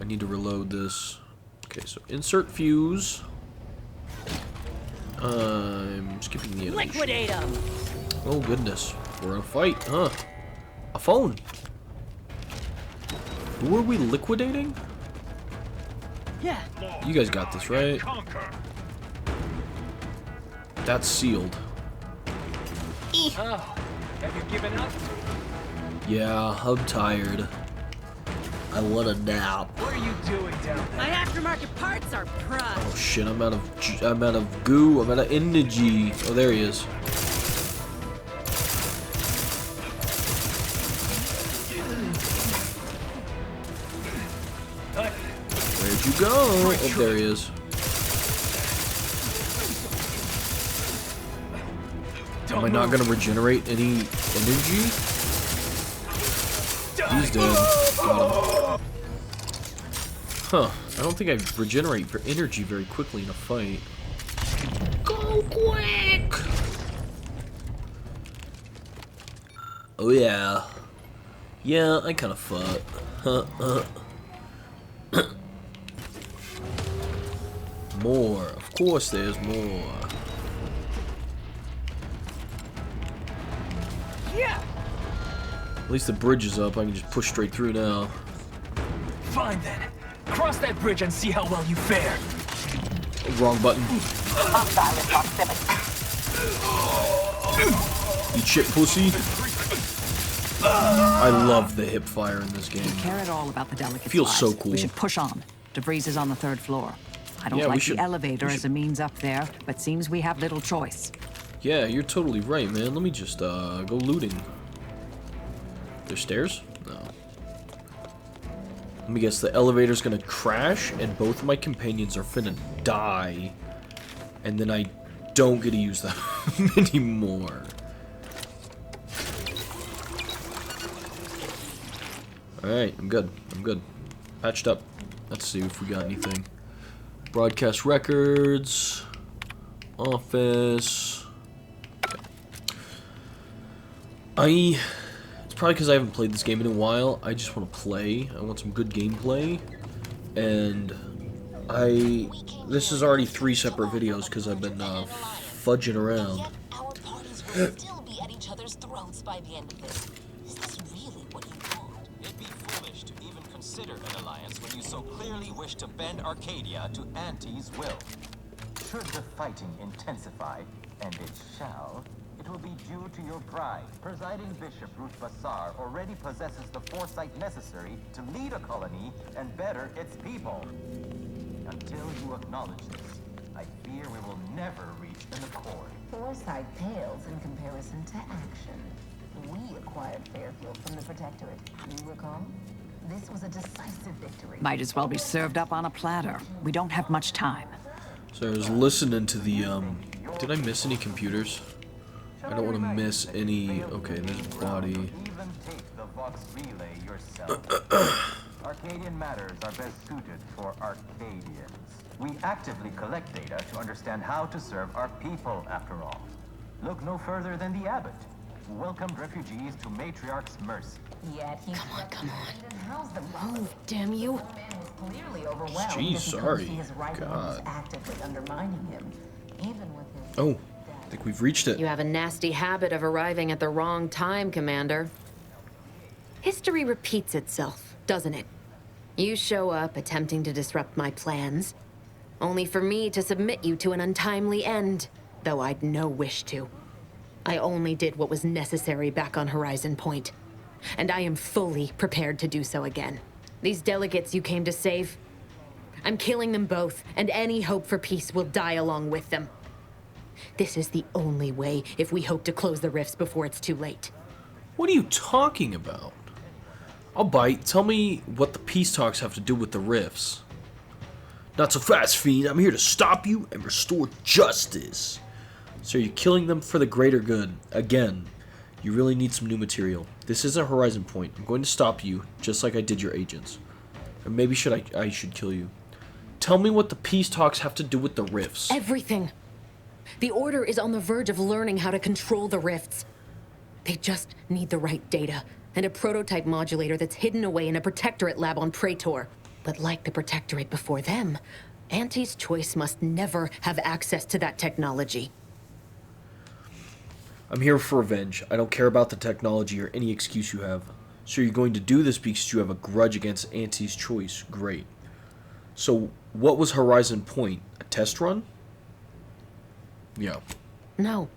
I need to reload this. Okay, so insert fuse. I'm skipping the animation. Liquidate them. Oh goodness, we're in a fight, huh? A phone. Who are we liquidating? Yeah. You guys got this, right? That's sealed. Oh, have you given up? Yeah, I'm tired. I want a nap. What are you doing down there? My aftermarket parts are prime. Oh shit, I'm out of goo, I'm out of energy. Oh, there he is. Where'd you go? Oh, there he is. Am I not gonna regenerate any energy? He's dead. Got him. Huh. I don't think I regenerate for energy very quickly in a fight. Go quick! Oh yeah. Yeah, I kinda fought. More. Of course there's more. Yeah. At least the bridge is up. I can just push straight through now. Fine then. Cross that bridge and see how well you fare. Wrong button. Eat shit, pussy. I love the hip fire in this game. We care at all about the delegates. Feels so cool. We should push on. Vries is on the 3rd floor. I don't Yeah, like the elevator as a means up there, but seems we have little choice. Yeah, you're totally right, man. Let me just go looting. There's stairs? No. Let me guess, the elevator's gonna crash and both of my companions are finna die. And then I don't get to use them anymore. Alright, I'm good. I'm good. Patched up. Let's see if we got anything. Broadcast records. Office. Okay. It's probably because I haven't played this game in a while. I just want to play. I want some good gameplay. And this is already 3 separate videos because I've been fudging around. Our parties will still be at each other's throats by the end of this. Is this really what you want? It'd be foolish to even consider an alliance when you so clearly wish to bend Arcadia to Auntie's will. Should the fighting intensify, and it shall, it will be due to your pride. Presiding Bishop Ruth Bassar already possesses the foresight necessary to lead a colony and better its people. Until you acknowledge this, I fear we will never reach an accord. Foresight pales in comparison to action. We acquired Fairfield from the Protectorate. You recall? This was a decisive victory. Might as well be served up on a platter. We don't have much time. So I was listening to the, did I miss any computers? I don't want to miss any, okay, there's a body. Even take the Vox relay yourself. Arcadian matters are best suited for Arcadians. We actively collect data to understand how to serve our people, after all. Look no further than the Abbot. welcomed refugees to Matriarch's mercy. Yet he Come on. Move, damn you. The man was clearly overwhelmed Jeez, if he couldn't sorry. see his rival was God. actively undermining him, even with his... Oh, I think we've reached it. You have a nasty habit of arriving at the wrong time, Commander. History repeats itself, doesn't it? You show up attempting to disrupt my plans, only for me to submit you to an untimely end, though I'd no wish to. I only did what was necessary back on Horizon Point, and I am fully prepared to do so again. These delegates you came to save, I'm killing them both, and any hope for peace will die along with them. This is the only way if we hope to close the rifts before it's too late. What are you talking about? I'll bite. Tell me what the peace talks have to do with the rifts. Not so fast, Fiend. I'm here to stop you and restore justice. So you're killing them for the greater good. Again, you really need some new material. This isn't Horizon Point. I'm going to stop you, just like I did your agents. Or maybe I should kill you. Tell me what the peace talks have to do with the rifts. Everything. The Order is on the verge of learning how to control the rifts. They just need the right data, and a prototype modulator that's hidden away in a Protectorate lab on Praetor. But like the Protectorate before them, Auntie's Choice must never have access to that technology. I'm here for revenge. I don't care about the technology or any excuse you have. So you're going to do this because you have a grudge against Auntie's Choice. Great. So what was Horizon Point? A test run? Yeah. No.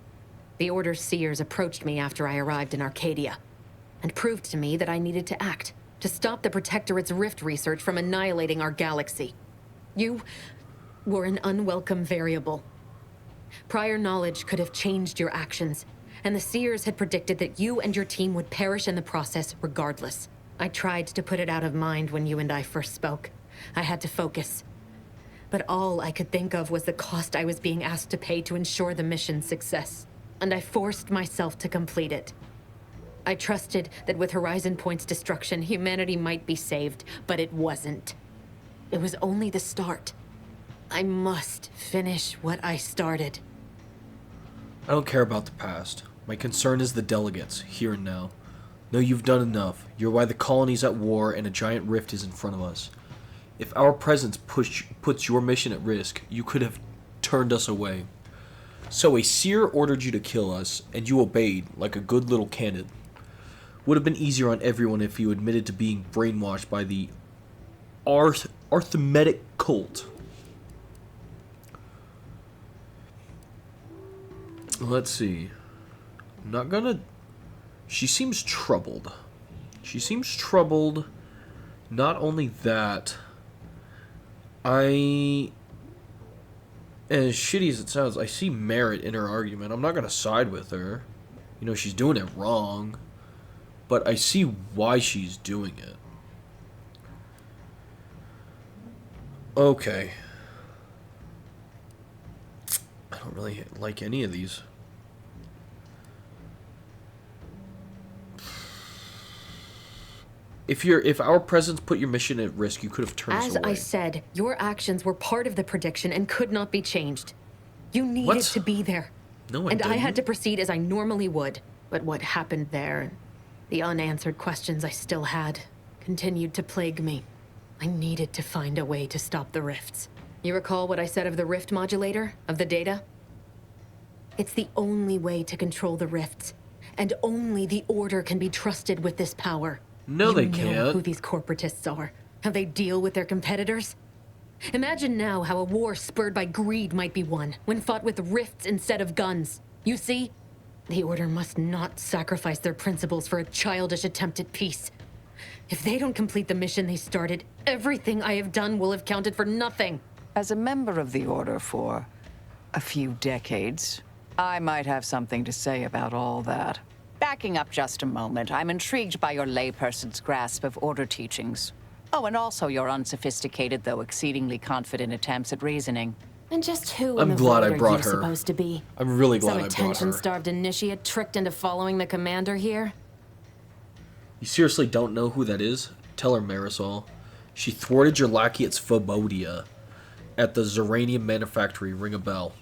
The Order's seers approached me after I arrived in Arcadia, and proved to me that I needed to act, to stop the Protectorate's rift research from annihilating our galaxy. You were an unwelcome variable. Prior knowledge could have changed your actions, and the seers had predicted that you and your team would perish in the process regardless. I tried to put it out of mind when you and I first spoke. I had to focus. But all I could think of was the cost I was being asked to pay to ensure the mission's success, and I forced myself to complete it. I trusted that with Horizon Point's destruction, humanity might be saved, but it wasn't. It was only the start. I must finish what I started. I don't care about the past. My concern is the delegates, here and now. No, you've done enough. You're why the colony's at war and a giant rift is in front of us. If our presence puts your mission at risk, you could have turned us away. So a seer ordered you to kill us, and you obeyed, like a good little candid. Would have been easier on everyone if you admitted to being brainwashed by the Arithmetic cult. Let's see. I'm not gonna... She seems troubled. She seems troubled. Not only that, as shitty as it sounds, I see merit in her argument. I'm not gonna side with her. You know, she's doing it wrong. But I see why she's doing it. Okay. I don't really like any of these. If our presence put your mission at risk, you could have turned us As away. I said, your actions were part of the prediction and could not be changed. You needed to be there. No, and I had to proceed as I normally would. But what happened there, the unanswered questions I still had, continued to plague me. I needed to find a way to stop the rifts. You recall what I said of the rift modulator, of the data? It's the only way to control the rifts, and only the Order can be trusted with this power. No, they You know can't. who these corporatists are, how they deal with their competitors. Imagine now how a war spurred by greed might be won, when fought with rifts instead of guns. You see? The Order must not sacrifice their principles for a childish attempt at peace. If they don't complete the mission they started, everything I have done will have counted for nothing. As a member of the Order for a few decades, I might have something to say about all that. Backing up just a moment, I'm intrigued by your layperson's grasp of Order teachings. Oh, and also your unsophisticated, though exceedingly confident attempts at reasoning. And just who I'm in the glad world I are brought you her. supposed to be? I'm really glad Some I brought her. attention-starved initiate tricked into following the commander here? You seriously don't know who that is? Tell her, Marisol. She thwarted your lackey at Svobodia at the Zeranium Manufactory. Ring a bell.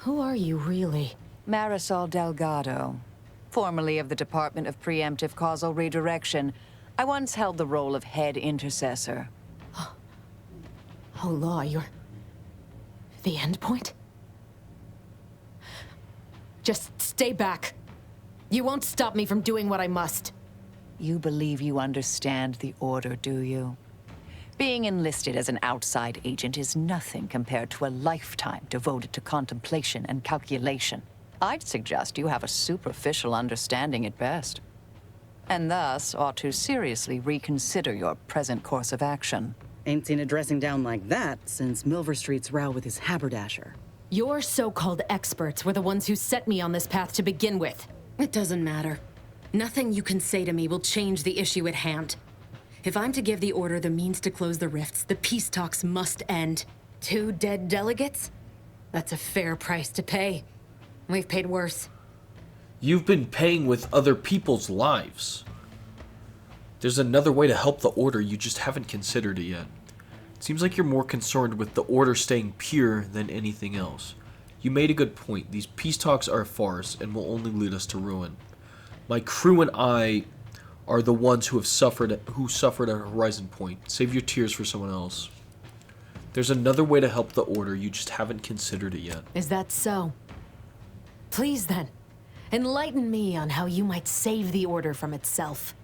Who are you, really? Marisol Delgado. Formerly of the Department of Preemptive Causal Redirection, I once held the role of head intercessor. Oh, Law, you're... the end point? Just stay back. You won't stop me from doing what I must. You believe you understand the Order, do you? Being enlisted as an outside agent is nothing compared to a lifetime devoted to contemplation and calculation. I'd suggest you have a superficial understanding at best, and thus ought to seriously reconsider your present course of action. Ain't seen a dressing down like that since Milver Street's row with his haberdasher. Your so-called experts were the ones who set me on this path to begin with. It doesn't matter. Nothing you can say to me will change the issue at hand. If I'm to give the Order the means to close the rifts, the peace talks must end. 2 dead delegates? That's a fair price to pay. We've paid worse. You've been paying with other people's lives. There's another way to help the Order, you just haven't considered it yet. It seems like you're more concerned with the Order staying pure than anything else. You made a good point. These peace talks are a farce and will only lead us to ruin. My crew and I are the ones who suffered at Horizon Point. Save your tears for someone else. There's another way to help the Order, you just haven't considered it yet. Is that so? Please then, enlighten me on how you might save the Order from itself.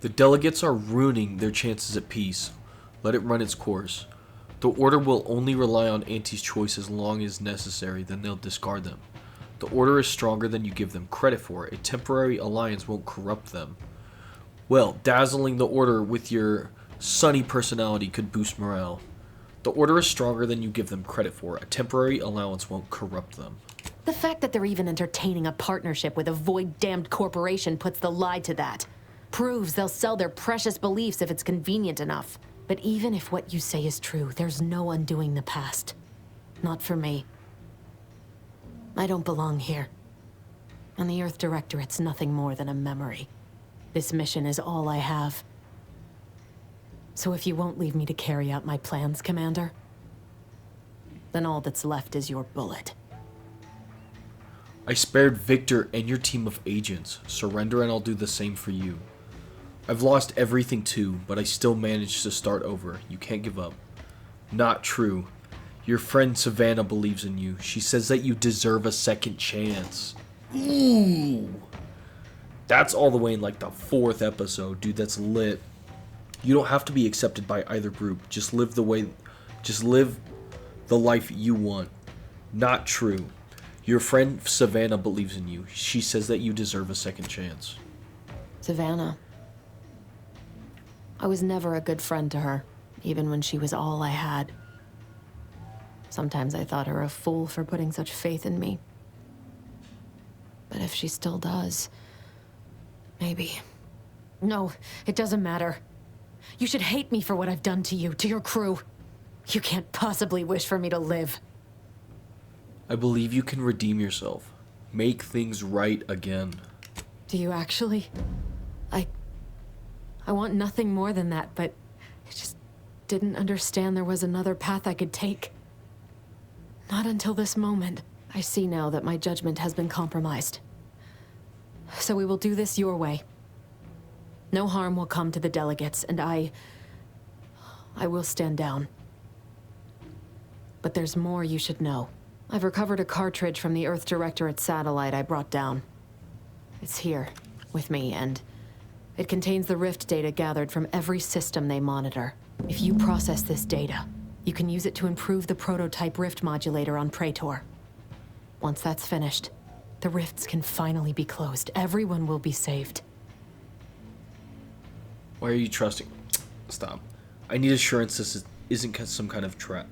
The delegates are ruining their chances at peace. Let it run its course. The Order will only rely on Auntie's choice as long as necessary, then they'll discard them. The Order is stronger than you give them credit for. A temporary alliance won't corrupt them. Well, dazzling the Order with your sunny personality could boost morale. The Order is stronger than you give them credit for. A temporary alliance won't corrupt them. The fact that they're even entertaining a partnership with a void-damned corporation puts the lie to that. Proves they'll sell their precious beliefs if it's convenient enough. But even if what you say is true, there's no undoing the past. Not for me. I don't belong here. And the Earth Directorate's nothing more than a memory. This mission is all I have. So if you won't leave me to carry out my plans, Commander, then all that's left is your bullet. I spared Victor and your team of agents. Surrender and I'll do the same for you. I've lost everything too, but I still managed to start over. You can't give up. Not true. Your friend Savannah believes in you. She says that you deserve a second chance. Ooh. That's all the way in like the 4th episode, dude. That's lit. You don't have to be accepted by either group. Just live the life you want. Not true. Your friend Savannah believes in you. She says that you deserve a second chance. Savannah. I was never a good friend to her, even when she was all I had. Sometimes I thought her a fool for putting such faith in me. But if she still does, maybe. No, it doesn't matter. You should hate me for what I've done to you, to your crew. You can't possibly wish for me to live. I believe you can redeem yourself. Make things right again. Do you actually? I want nothing more than that, but I just didn't understand there was another path I could take. Not until this moment. I see now that my judgment has been compromised. So we will do this your way. No harm will come to the delegates, and I will stand down. But there's more you should know. I've recovered a cartridge from the Earth Directorate satellite I brought down. It's here, with me, and it contains the rift data gathered from every system they monitor. If you process this data, you can use it to improve the prototype rift modulator on Praetor. Once that's finished, the rifts can finally be closed. Everyone will be saved. Why are you trusting? Stop. I need assurance this isn't some kind of trap.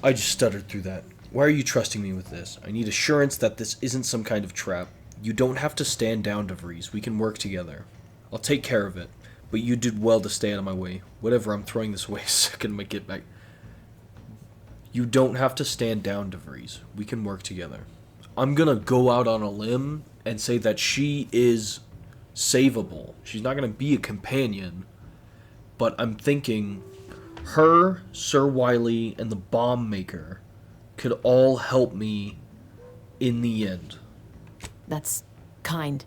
I just stuttered through that. Why are you trusting me with this? I need assurance that this isn't some kind of trap. You don't have to stand down, Vries. We can work together. I'll take care of it. But you did well to stay out of my way. Whatever, I'm throwing this away a second to get back. You don't have to stand down, Vries. We can work together. I'm gonna go out on a limb and say that she is savable. She's not gonna be a companion. But I'm thinking her, Sir Wiley, and the bomb maker could all help me in the end. That's kind.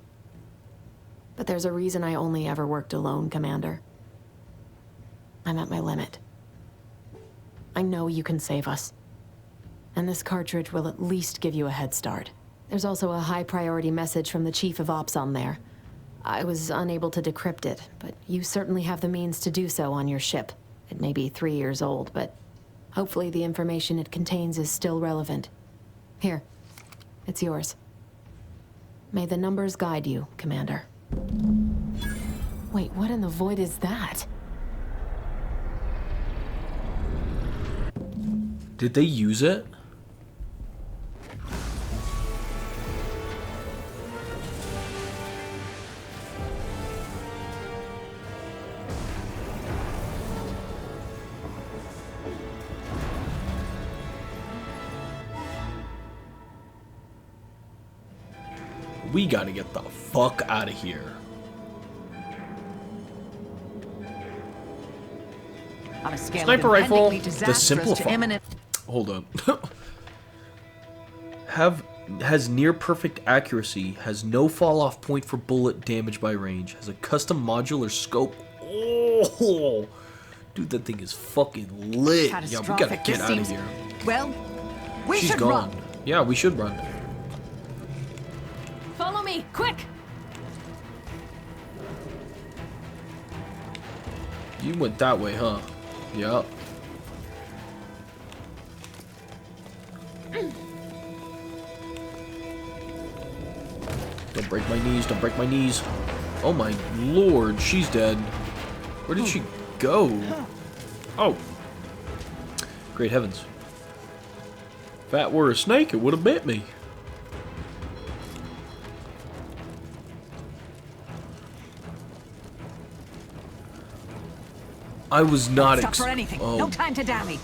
But there's a reason I only ever worked alone, Commander. I'm at my limit. I know you can save us. And this cartridge will at least give you a head start. There's also a high-priority message from the Chief of Ops on there. I was unable to decrypt it, but you certainly have the means to do so on your ship. It may be 3 years old, but hopefully the information it contains is still relevant. Here, it's yours. May the numbers guide you, Commander. Wait, what in the void is that? Did they use it? We gotta get the fuck out of here. On a scale Sniper of rifle, impendingly the disastrous simple to imminent. Hold up. Has near perfect accuracy, has no fall off point for bullet damage by range, has a custom modular scope. Oh, dude, that thing is fucking lit. Yeah, we gotta get out of here. Well, we She's should gone. run. Yeah, we should run. Follow me, quick! You went that way, huh? Yeah. Don't break my knees, don't break my knees. Oh my lord, she's dead. Where did she go? Oh. Great heavens. If that were a snake, it would have bit me. I was not Stop for anything. Oh. No time to dally.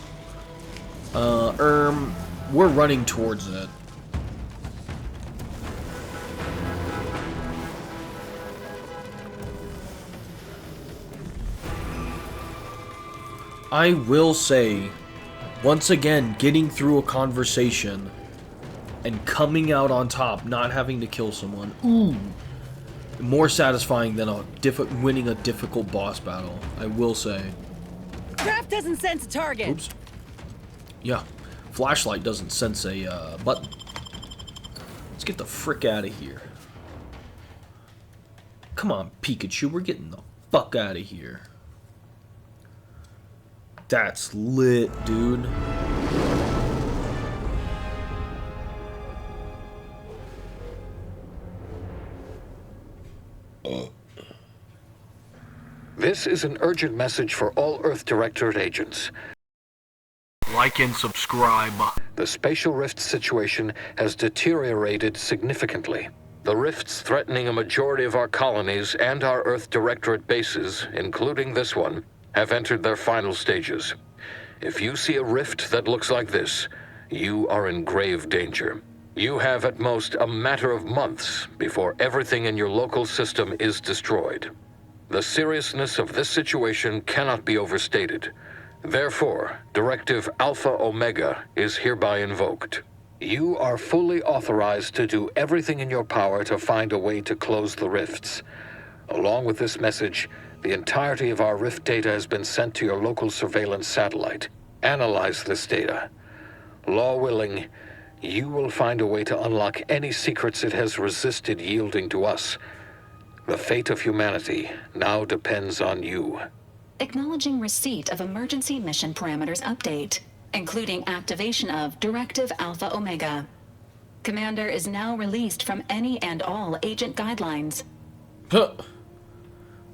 We're running towards it. I will say, once again, getting through a conversation and coming out on top, not having to kill someone, ooh, more satisfying than winning a difficult boss battle, I will say. Craft doesn't sense a target. Oops. Yeah, flashlight doesn't sense a button. Let's get the frick out of here. Come on, Pikachu, we're getting the fuck out of here. That's lit, dude. This is an urgent message for all Earth Directorate agents. Like and subscribe. The spatial rift situation has deteriorated significantly. The rifts threatening a majority of our colonies and our Earth Directorate bases, including this one, have entered their final stages. If you see a rift that looks like this, you are in grave danger. You have at most a matter of months before everything in your local system is destroyed. The seriousness of this situation cannot be overstated. Therefore, Directive Alpha Omega is hereby invoked. You are fully authorized to do everything in your power to find a way to close the rifts. Along with this message, the entirety of our rift data has been sent to your local surveillance satellite. Analyze this data. Law willing, you will find a way to unlock any secrets it has resisted yielding to us. The fate of humanity now depends on you. Acknowledging receipt of emergency mission parameters update, including activation of Directive Alpha Omega. Commander is now released from any and all agent guidelines. Huh.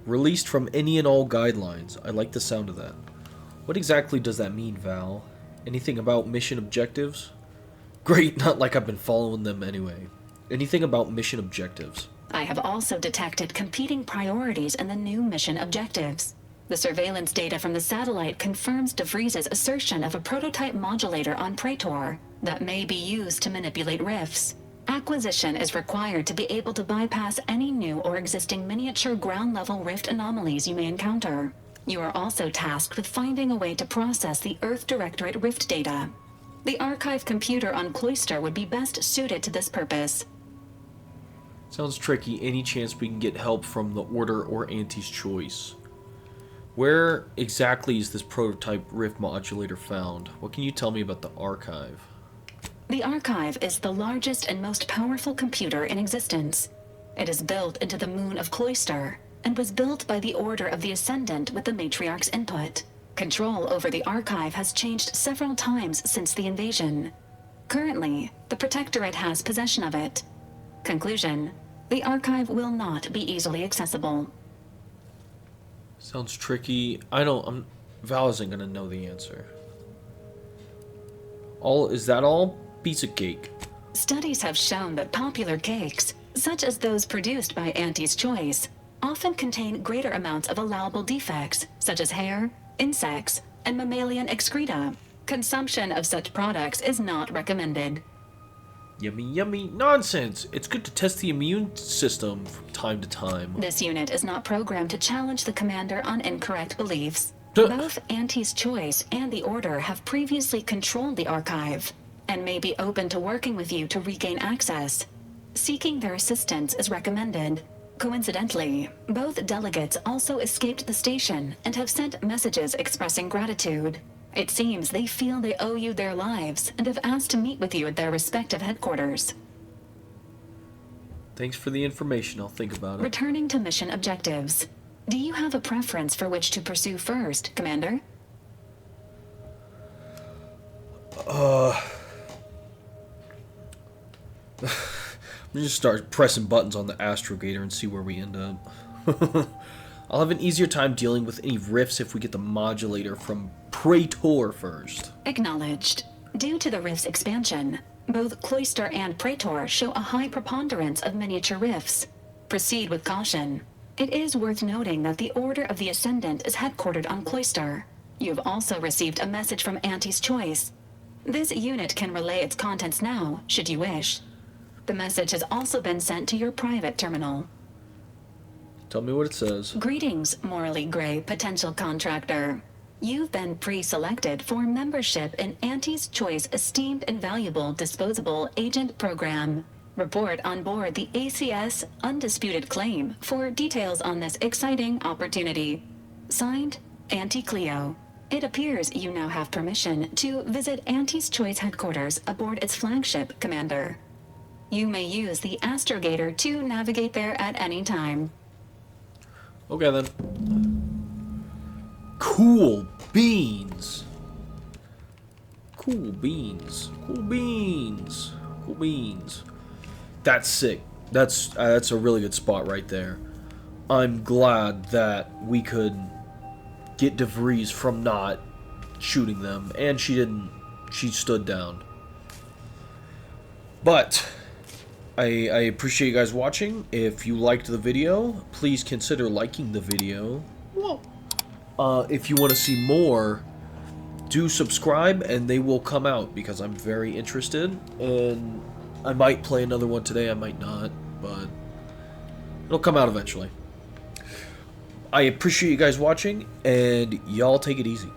Released from any and all guidelines. I like the sound of that. What exactly does that mean, Val? Anything about mission objectives? Great, not like I've been following them anyway. Anything about mission objectives? I have also detected competing priorities in the new mission objectives. The surveillance data from the satellite confirms De Vries's assertion of a prototype modulator on Praetor that may be used to manipulate rifts. Acquisition is required to be able to bypass any new or existing miniature ground-level rift anomalies you may encounter. You are also tasked with finding a way to process the Earth Directorate rift data. The archive computer on Cloister would be best suited to this purpose. Sounds tricky. Any chance we can get help from the Order or Auntie's Choice? Where exactly is this prototype rift modulator found? What can you tell me about the archive? The archive is the largest and most powerful computer in existence. It is built into the moon of Cloister, and was built by the Order of the Ascendant with the Matriarch's input. Control over the archive has changed several times since the invasion. Currently, the Protectorate has possession of it. Conclusion: the archive will not be easily accessible. Sounds tricky. Val isn't gonna know the answer. Is that all? Piece of cake. Studies have shown that popular cakes, such as those produced by Auntie's Choice, often contain greater amounts of allowable defects, such as hair, insects, and mammalian excreta. Consumption of such products is not recommended. Yummy, yummy nonsense. It's good to test the immune system from time to time. This unit is not programmed to challenge the commander on incorrect beliefs. Both Auntie's Choice and the Order have previously controlled the archive, and may be open to working with you to regain access. Seeking their assistance is recommended. Coincidentally, both delegates also escaped the station and have sent messages expressing gratitude. It seems they feel they owe you their lives and have asked to meet with you at their respective headquarters. Thanks for the information. I'll think about it. Returning to mission objectives. Do you have a preference for which to pursue first, Commander? I'm just start pressing buttons on the astrogator and see where we end up. I'll have an easier time dealing with any rifts if we get the modulator from Praetor first. Acknowledged. Due to the rift's expansion, both Cloister and Praetor show a high preponderance of miniature rifts. Proceed with caution. It is worth noting that the Order of the Ascendant is headquartered on Cloister. You've also received a message from Auntie's Choice. This unit can relay its contents now, should you wish. The message has also been sent to your private terminal. Tell me what it says. Greetings, morally gray potential contractor. You've been pre-selected for membership in Auntie's Choice Esteemed and Valuable Disposable Agent Program. Report on board the ACS Undisputed Claim for details on this exciting opportunity. Signed, Auntie Cleo. It appears you now have permission to visit Auntie's Choice headquarters aboard its flagship, Commander. You may use the astrogator to navigate there at any time. Okay then. Cool beans. Cool beans. Cool beans. Cool beans. That's sick. That's a really good spot right there. I'm glad that we could get De Vries from not shooting them, and she didn't. She stood down. But I appreciate you guys watching. If you liked the video, please consider liking the video. If you want to see more, do subscribe and they will come out because I'm very interested. And I might play another one today, I might not, but it'll come out eventually. I appreciate you guys watching, and y'all take it easy.